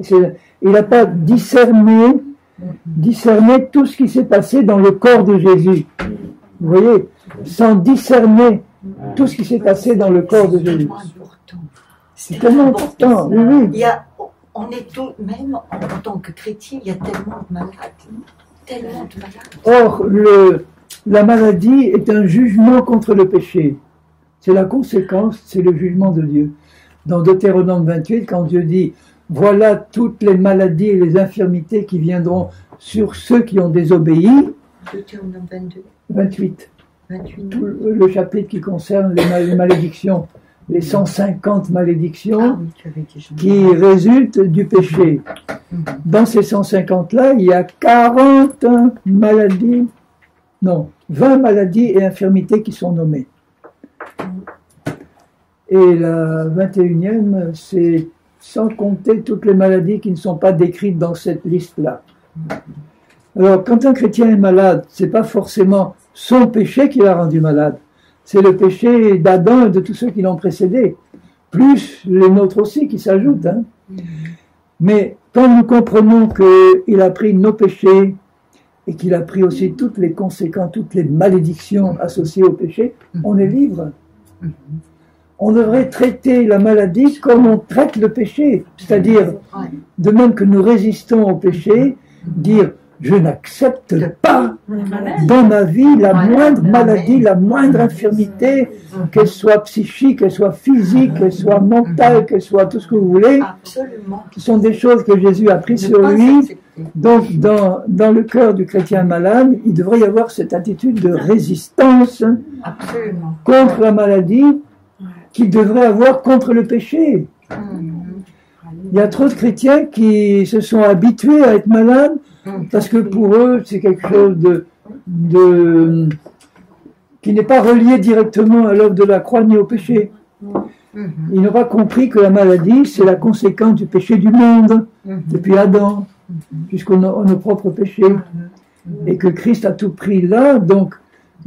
A: Il n'a pas discerné discerner tout ce qui s'est passé dans le corps de Jésus. Vous voyez, sans discerner tout ce qui s'est passé dans le corps de Jésus. C'est tellement important, oui, oui.
B: On est tous, même en tant que chrétien, il y a tellement de malades. Tellement de malades.
A: Or, la maladie est un jugement contre le péché. C'est la conséquence, c'est le jugement de Dieu. Dans Deutéronome 28, quand Dieu dit « Voilà toutes les maladies et les infirmités qui viendront sur ceux qui ont désobéi »,
B: Deutéronome
A: 28.
B: 28.
A: Tout le chapitre qui concerne les malédictions, les 150 malédictions qui résultent du péché. Dans ces 150-là, il y a 40 maladies, non, 20 maladies et infirmités qui sont nommées. Et la 21e, c'est sans compter toutes les maladies qui ne sont pas décrites dans cette liste-là. Alors, quand un chrétien est malade, c'est pas forcément son péché qui l'a rendu malade. C'est le péché d'Adam et de tous ceux qui l'ont précédé. Plus les nôtres aussi qui s'ajoutent. Hein. Mais quand nous comprenons qu'il a pris nos péchés et qu'il a pris aussi toutes les conséquences, toutes les malédictions associées au péché, on est libre. On devrait traiter la maladie comme on traite le péché. C'est-à-dire, de même que nous résistons au péché, dire je n'accepte pas dans ma vie la moindre maladie, la moindre infirmité, qu'elle soit psychique, qu'elle soit physique, qu'elle soit mentale, qu'elle soit tout ce que vous voulez.
B: Absolument.
A: Ce sont des choses que Jésus a prises sur lui. Donc, dans le cœur du chrétien malade, il devrait y avoir cette attitude de résistance contre la maladie qu'il devrait avoir contre le péché. Il y a trop de chrétiens qui se sont habitués à être malades parce que pour eux, c'est quelque chose qui n'est pas relié directement à l'œuvre de la croix ni au péché. Ils n'ont pas compris que la maladie, c'est la conséquence du péché du monde, depuis Adam, jusqu'à nos propres péchés. Et que Christ a tout pris là, donc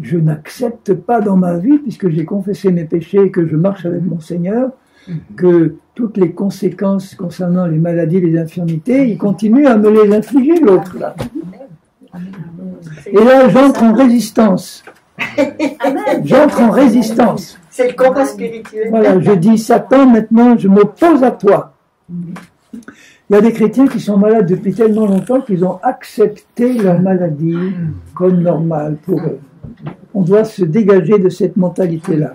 A: je n'accepte pas dans ma vie, puisque j'ai confessé mes péchés et que je marche avec mon Seigneur, que toutes les conséquences concernant les maladies, les infirmités, il continue à me les infliger, l'autre, là. Et là, j'entre en résistance. J'entre en résistance.
B: C'est le combat spirituel.
A: Voilà, je dis, Satan, maintenant, je m'oppose à toi. Il y a des chrétiens qui sont malades depuis tellement longtemps qu'ils ont accepté leur maladie comme normale pour eux. On doit se dégager de cette mentalité-là.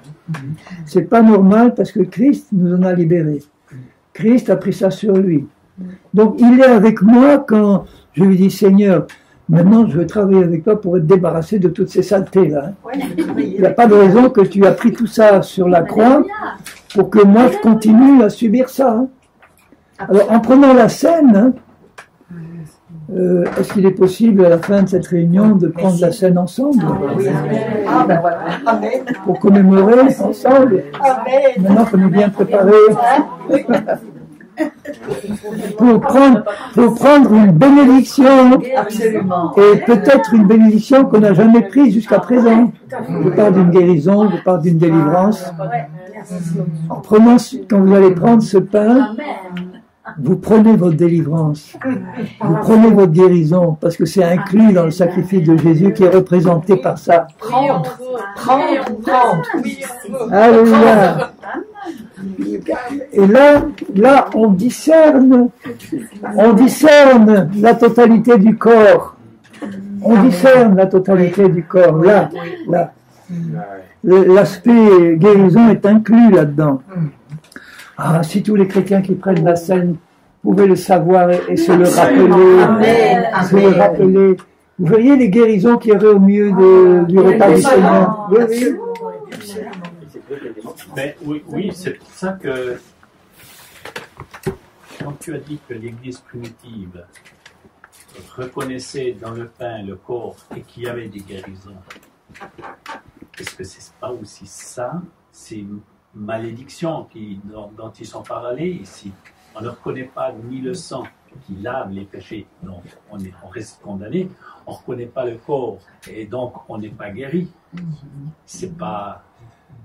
A: C'est pas normal parce que Christ nous en a libérés. Christ a pris ça sur lui. Donc il est avec moi quand je lui dis Seigneur, maintenant je veux travailler avec toi pour être débarrassé de toutes ces saletés-là. Il n'y a pas de raison que tu as pris tout ça sur la croix pour que moi je continue à subir ça. Alors en prenant la scène, est-ce qu'il est possible à la fin de cette réunion de prendre la scène ensemble pour commémorer ensemble? Maintenant qu'on est bien préparé pour prendre une bénédiction et peut-être une bénédiction qu'on n'a jamais prise jusqu'à présent. Je parle d'une guérison, je parle d'une délivrance. En prenant, quand vous allez prendre ce pain, vous prenez votre délivrance, vous prenez votre guérison, parce que c'est inclus dans le sacrifice de Jésus qui est représenté par ça.
B: Prendre.
A: Alléluia. Et là, on discerne la totalité du corps. On discerne la totalité du corps. Là. L'aspect guérison est inclus là-dedans. Ah, si tous les chrétiens qui prennent la scène pouvaient le savoir et se le rappeler. Vous voyez les guérisons qu'il y avait au milieu du repas du Seigneur. Oui.
F: Mais oui, c'est pour ça que quand tu as dit que l'Église primitive reconnaissait dans le pain le corps et qu'il y avait des guérisons, est-ce que c'est pas aussi ça, c'est malédiction dont ils sont parlés ici? On ne reconnaît pas ni le sang qui lave les péchés, donc on reste condamné. On ne reconnaît pas le corps et donc on n'est pas guéri. C'est pas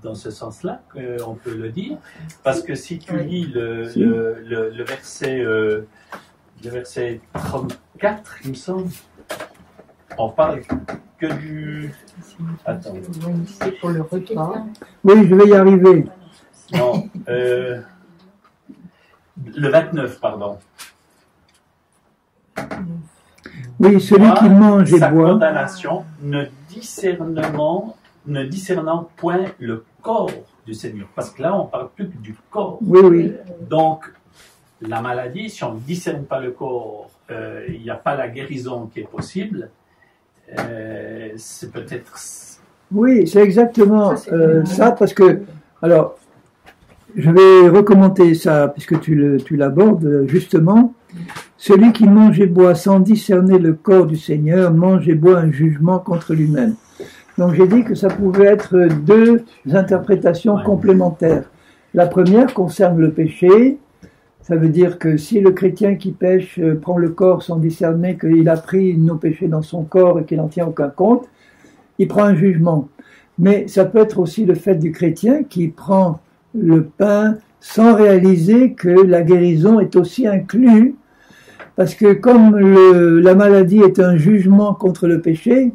F: dans ce sens-là qu'on peut le dire, parce que si tu lis le verset 4, il me semble. On parle que du... Attends.
B: C'est pour le repas.
A: Oui, je vais y arriver.
F: Non, le 29, pardon.
A: Oui, celui qui mange et
F: sa
A: boit.
F: condamnation, ne discernant point le corps du Seigneur. Parce que là, on parle plus que du corps.
A: Oui, oui.
F: Donc, la maladie, si on ne discerne pas le corps, il n'y a pas la guérison qui est possible. C'est peut-être...
A: Oui, c'est exactement ça, parce que, alors, je vais recommander ça, puisque tu l'abordes justement. Celui qui mange et boit sans discerner le corps du Seigneur, mange et boit un jugement contre lui-même. Donc j'ai dit que ça pouvait être deux interprétations complémentaires. La première concerne le péché. Ça veut dire que si le chrétien qui pêche prend le corps sans discerner qu'il a pris nos péchés dans son corps et qu'il n'en tient aucun compte, il prend un jugement. Mais ça peut être aussi le fait du chrétien qui prend le pain sans réaliser que la guérison est aussi inclue, parce que comme la maladie est un jugement contre le péché,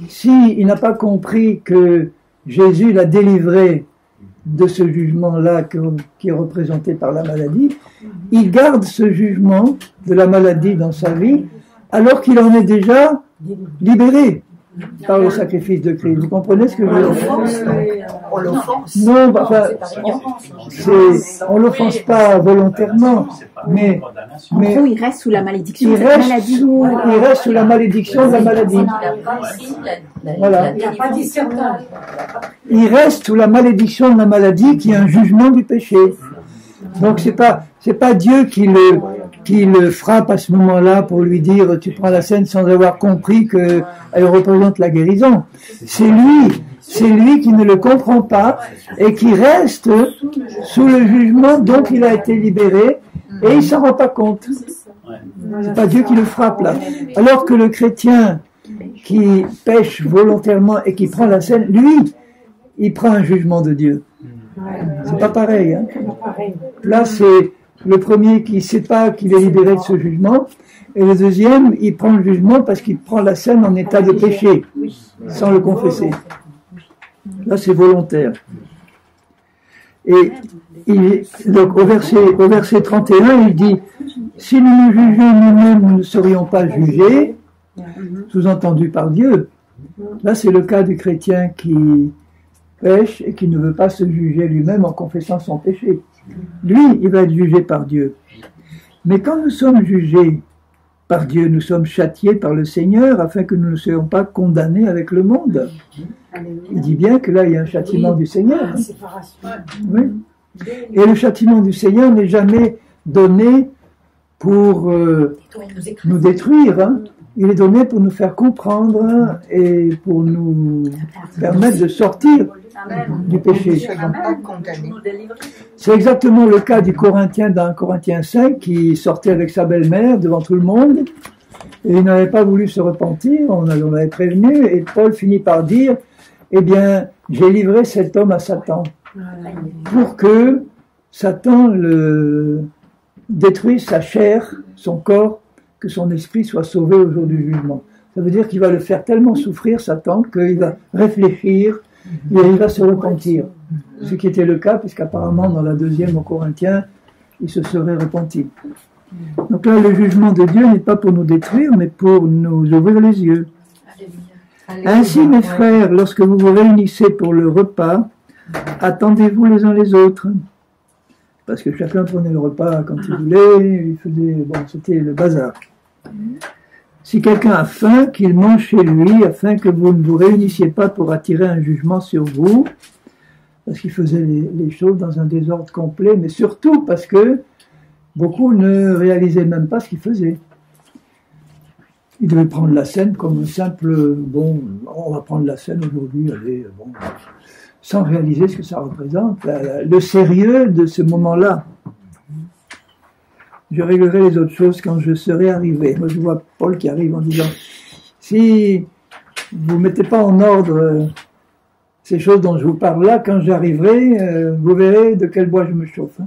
A: s'il n'a pas compris que Jésus l'a délivré de ce jugement-là qui est représenté par la maladie, il garde ce jugement de la maladie dans sa vie, alors qu'il en est déjà libéré par le sacrifice de Christ. Vous comprenez ce que je veux dire?
B: On l'offense.
A: Non, enfin, on l'offense pas volontairement, mais
E: En gros, il reste sous la malédiction
A: il
E: de cette
A: reste
E: maladie.
A: sous la malédiction de la maladie. Voilà.
C: Il n'y a pas discernement.
A: Il reste sous la malédiction de la maladie qui est un jugement du péché. Donc c'est pas Dieu qui le frappe à ce moment-là pour lui dire tu prends la scène sans avoir compris qu'elle représente la guérison. C'est lui qui ne le comprend pas et qui reste sous le jugement dont il a été libéré et il s'en rend pas compte. C'est pas Dieu qui le frappe là. Alors que le chrétien qui pêche volontairement et qui prend la scène, lui, il prend un jugement de Dieu. C'est pas pareil. Hein. Là, c'est le premier qui ne sait pas qu'il est libéré de ce jugement, et le deuxième, il prend le jugement parce qu'il prend la scène en état de péché, sans le confesser. Là, c'est volontaire. Et donc, au verset 31, il dit « Si nous nous jugions nous-mêmes, nous ne serions pas jugés », sous-entendu par Dieu. Là, c'est le cas du chrétien qui pêche et qui ne veut pas se juger lui-même en confessant son péché. Lui, il va être jugé par Dieu. Mais quand nous sommes jugés par Dieu, nous sommes châtiés par le Seigneur afin que nous ne soyons pas condamnés avec le monde. Il dit bien que là, il y a un châtiment du Seigneur. Oui. Et le châtiment du Seigneur n'est jamais donné pour nous détruire. Hein. Il est donné pour nous faire comprendre et pour nous permettre de sortir du péché. C'est exactement le cas du Corinthien dans Corinthiens 5 qui sortait avec sa belle-mère devant tout le monde et il n'avait pas voulu se repentir, on l'avait prévenu et Paul finit par dire « Eh bien, j'ai livré cet homme à Satan pour que Satan le détruise sa chair, son corps, que son esprit soit sauvé au jour du jugement. » Ça veut dire qu'il va le faire tellement souffrir, Satan, qu'il va réfléchir et il va se repentir. Ce qui était le cas, puisqu'apparemment, dans la deuxième aux Corinthiens, il se serait repenti. Donc là, le jugement de Dieu n'est pas pour nous détruire, mais pour nous ouvrir les yeux. Ainsi, mes frères, lorsque vous vous réunissez pour le repas, attendez-vous les uns les autres. Parce que chacun prenait le repas quand il voulait, il faisait, bon, c'était le bazar. Si quelqu'un a faim, qu'il mange chez lui, afin que vous ne vous réunissiez pas pour attirer un jugement sur vous, parce qu'il faisait les choses dans un désordre complet, mais surtout parce que beaucoup ne réalisaient même pas ce qu'il faisait. Ils devaient prendre la scène comme un simple, bon, on va prendre la scène aujourd'hui, allez, bon, sans réaliser ce que ça représente, le sérieux de ce moment-là. Je réglerai les autres choses quand je serai arrivé. Moi, je vois Paul qui arrive en disant, si vous ne mettez pas en ordre ces choses dont je vous parle là, quand j'arriverai, vous verrez de quel bois je me chauffe.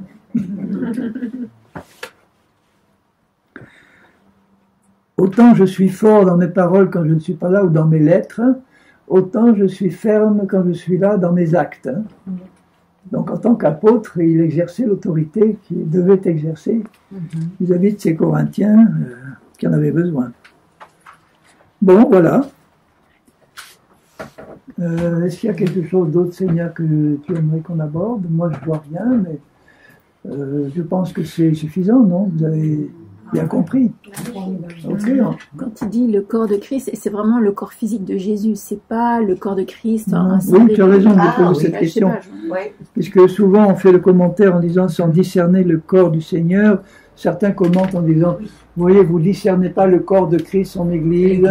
A: autant je suis fort dans mes paroles quand je ne suis pas là ou dans mes lettres, autant je suis ferme quand je suis là dans mes actes. Donc en tant qu'apôtre, il exerçait l'autorité qu'il devait exercer vis-à-vis de ces Corinthiens qui en avaient besoin. Bon, voilà. Est-ce qu'il y a quelque chose d'autre, Seigneur, que tu aimerais qu'on aborde? Moi, je ne vois rien, mais je pense que c'est suffisant, non? Vous avez bien compris. Okay.
E: Quand il dit le corps de Christ, c'est vraiment le corps physique de Jésus, c'est pas le corps de Christ.
A: Oui, tu as raison de poser cette question. Puisque souvent on fait le commentaire en disant sans discerner le corps du Seigneur, certains commentent en disant, vous voyez, vous discernez pas le corps de Christ, son Église.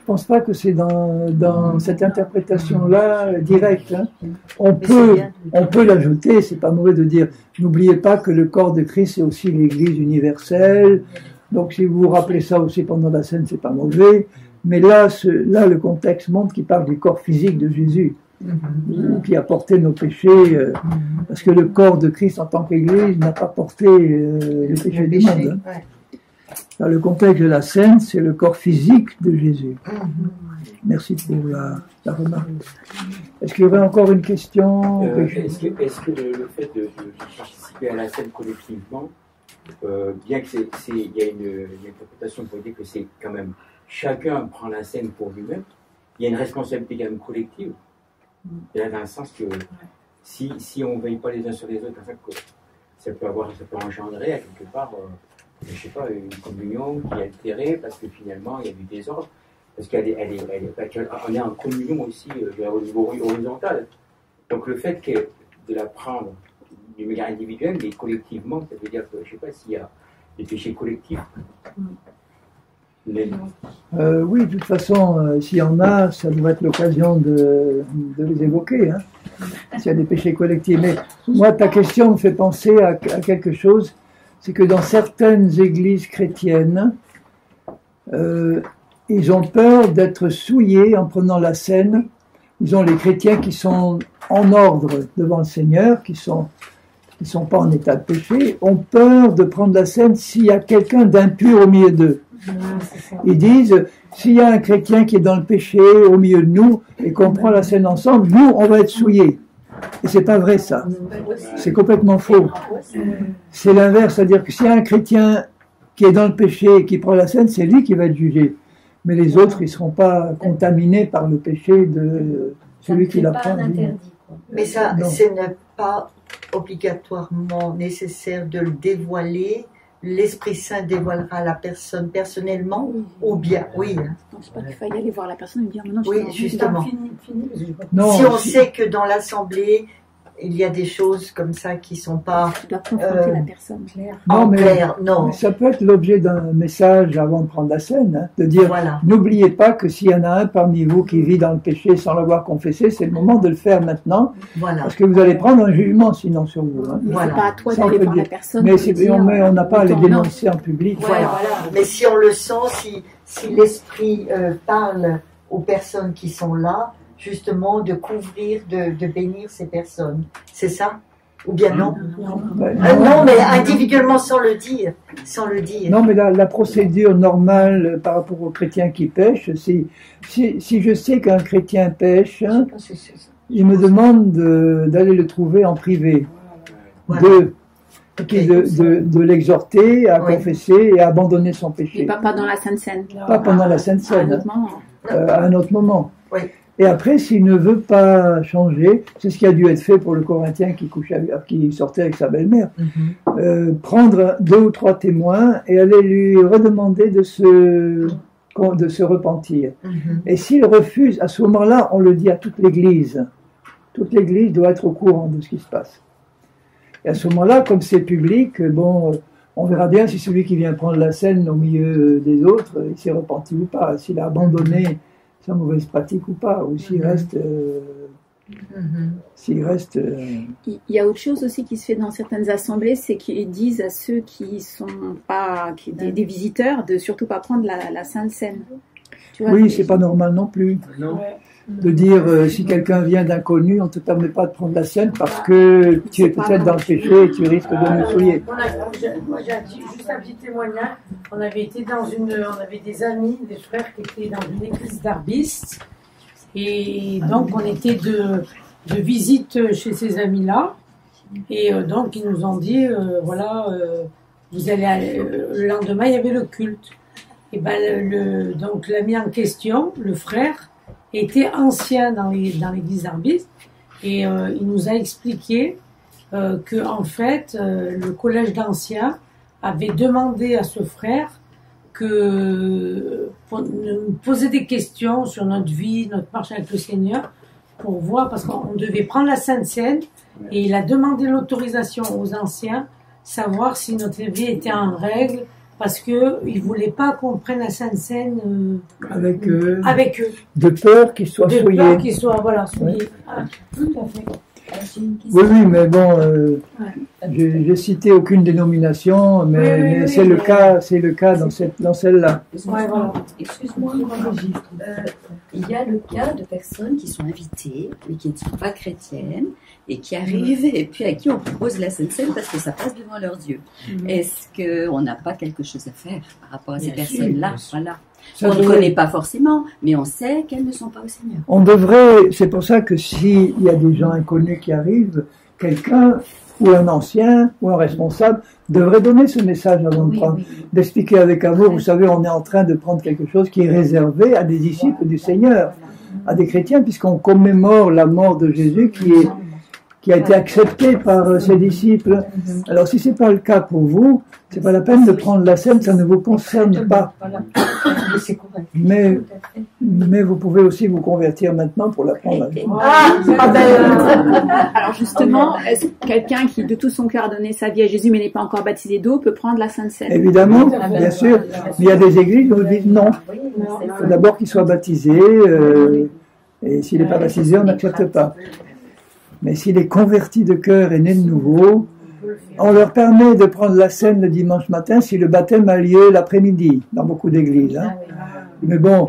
A: Je pense pas que c'est dans cette interprétation-là directe. Hein. On peut l'ajouter, c'est pas mauvais de dire, n'oubliez pas que le corps de Christ c'est aussi l'Église universelle. Donc si vous vous rappelez ça aussi pendant la scène, c'est pas mauvais. Mais là, le contexte montre qu'il parle du corps physique de Jésus, qui a porté nos péchés, parce que le corps de Christ en tant qu'Église n'a pas porté le péché du monde. Hein. Dans le contexte de la scène, c'est le corps physique de Jésus. Merci pour la remarque. Est-ce qu'il y aurait encore une question?
D: Est-ce que le fait de participer à la scène collectivement, bien qu'il y a une interprétation pour dire que c'est quand même chacun prend la scène pour lui-même, il y a une responsabilité quand même collective. Et là, dans le sens que si on ne veille pas les uns sur les autres, ça peut engendrer à quelque part. Je ne sais pas, une communion qui est altérée parce que finalement il y a du désordre, parce qu'on est en communion aussi au niveau horizontal. Donc le fait de la prendre d'une manière individuelle, mais collectivement, ça veut dire que je ne sais pas s'il y a des péchés collectifs.
A: Oui, de toute façon, s'il y en a, ça devrait être l'occasion de les évoquer, hein, s'il y a des péchés collectifs. Mais moi, ta question me fait penser à quelque chose. C'est que dans certaines églises chrétiennes, ils ont peur d'être souillés en prenant la scène. Ils ont les chrétiens qui sont en ordre devant le Seigneur, qui sont pas en état de péché, ont peur de prendre la scène s'il y a quelqu'un d'impur au milieu d'eux. Ils disent, s'il y a un chrétien qui est dans le péché au milieu de nous et qu'on prend la scène ensemble, nous, on va être souillés. Et c'est pas vrai ça. C'est complètement faux. C'est l'inverse, c'est-à-dire que s'il y a un chrétien qui est dans le péché et qui prend la scène, c'est lui qui va être jugé. Mais les autres, ils ne seront pas contaminés par le péché de celui qui la prend.
B: Mais ça, ce n'est pas obligatoirement nécessaire de le dévoiler. L'Esprit Saint dévoilera la personne personnellement, ou bien, oui.
E: Je ne pense pas qu'il faille aller voir la personne et dire non,
B: oui, justement.
A: Non,
B: si on sait que dans l'assemblée, il y a des choses comme ça qui ne sont pas...
E: Tu dois confronter la personne.
B: Non.
A: Mais ça peut être l'objet d'un message avant de prendre la scène, hein, de dire,
B: voilà.
A: N'oubliez pas que s'il y en a un parmi vous qui vit dans le péché sans l'avoir confessé, c'est le moment de le faire maintenant,
B: voilà.
A: Parce que vous allez prendre un jugement sinon sur vous. Hein.
E: Voilà. C'est pas à toi d'aller voir la personne.
A: Mais on n'a pas à les dénoncer en public.
B: Voilà. Mais si on le sent, si l'Esprit parle aux personnes qui sont là, justement de couvrir, de bénir ces personnes. C'est ça? Ou bien non? Non, mais individuellement sans le dire.
A: Non, mais la procédure normale par rapport aux chrétiens qui pêchent, si je sais qu'un chrétien pêche, il me demande d'aller le trouver en privé, de l'exhorter à confesser et à abandonner son péché.
E: Et pas dans la Sainte Seine.
A: Pas pendant la Sainte Seine. À un autre moment.
B: Oui.
A: Et après, s'il ne veut pas changer, c'est ce qui a dû être fait pour le Corinthien qui sortait avec sa belle-mère, prendre 2 ou 3 témoins et aller lui redemander de se repentir. Et s'il refuse, à ce moment-là, on le dit à toute l'Église. Toute l'Église doit être au courant de ce qui se passe. Et à ce moment-là, comme c'est public, on verra bien si celui qui vient prendre la scène au milieu des autres, il s'est repenti ou pas, s'il a abandonné sa mauvaise pratique ou pas, ou s'il reste...
E: Il y a autre chose aussi qui se fait dans certaines assemblées, c'est qu'ils disent à ceux qui sont pas des visiteurs de surtout pas prendre la Sainte Seine. Tu vois,
A: oui, c'est pas normal non plus.
D: Non.
A: de dire si quelqu'un vient d'inconnu, on ne te permet pas de prendre la scène parce que tu es peut-être dans le péché et tu risques de me souiller.
C: Moi, j'ai juste un petit témoignage. On avait des amis, des frères qui étaient dans une église d'Arbiste. Et donc, on était de visite chez ces amis-là. Et donc, ils nous ont dit, vous allez aller, le lendemain, il y avait le culte. Et ben, donc, l'ami en question, le frère, était ancien dans l'église d'Arbiste. Et il nous a expliqué que, en fait, le collège d'anciens avait demandé à ce frère nous poser des questions sur notre vie, notre marche avec le Seigneur, pour voir, parce qu'on devait prendre la Sainte Seine, et il a demandé l'autorisation aux anciens, savoir si notre vie était en règle, parce que il voulait pas qu'on prenne la Sainte Seine avec eux,
A: de peur qu'ils soient souillés.
C: De peur qu'ils soient, souillés. Ouais. Ah, tout à fait.
A: Oui, mais bon, j'ai cité aucune dénomination, mais c'est le cas dans celle-là.
G: Excuse-moi, il y a le cas de personnes qui sont invitées, mais qui ne sont pas chrétiennes, et qui arrivent, et puis à qui on propose la Sainte Seine parce que ça passe devant leurs yeux. Est-ce qu'on n'a pas quelque chose à faire par rapport à ces personnes-là? Voilà. On ne connaît pas forcément, mais on sait qu'elles ne sont pas au Seigneur.
A: On devrait, c'est pour ça que s'il y a des gens inconnus qui arrivent, quelqu'un, ou un ancien, ou un responsable, devrait donner ce message avant de prendre, d'expliquer avec amour, vous savez, on est en train de prendre quelque chose qui est réservé à des disciples du Seigneur, à des chrétiens, puisqu'on commémore la mort de Jésus qui a été accepté par ses disciples. Alors si c'est pas le cas pour vous, c'est pas la peine de prendre la scène, ça ne vous concerne pas. Mais vous pouvez aussi vous convertir maintenant pour la prendre.
E: Alors justement, est-ce que quelqu'un qui de tout son cœur a donné sa vie à Jésus mais n'est pas encore baptisé d'eau peut prendre la Sainte Seine?
A: Évidemment, bien sûr. Mais il y a des églises où ils disent non. Il faut d'abord qu'il soit baptisé, et s'il n'est pas baptisé, on n'accepte pas. Mais s'il est converti de cœur et né de nouveau, on leur permet de prendre la scène le dimanche matin si le baptême a lieu l'après-midi, dans beaucoup d'églises. Hein. Mais bon,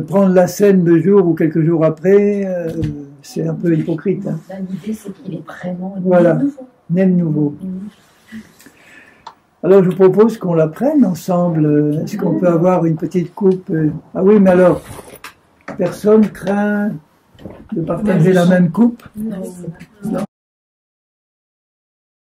A: prendre la scène 2 jours ou quelques jours après, c'est un peu hypocrite. Hein.
G: L'idée, c'est qu'il est vraiment
A: né de nouveau. Alors, je vous propose qu'on la prenne ensemble. Est-ce qu'on peut avoir une petite coupe? Ah oui, mais alors, personne craint de partager la même coupe? Non.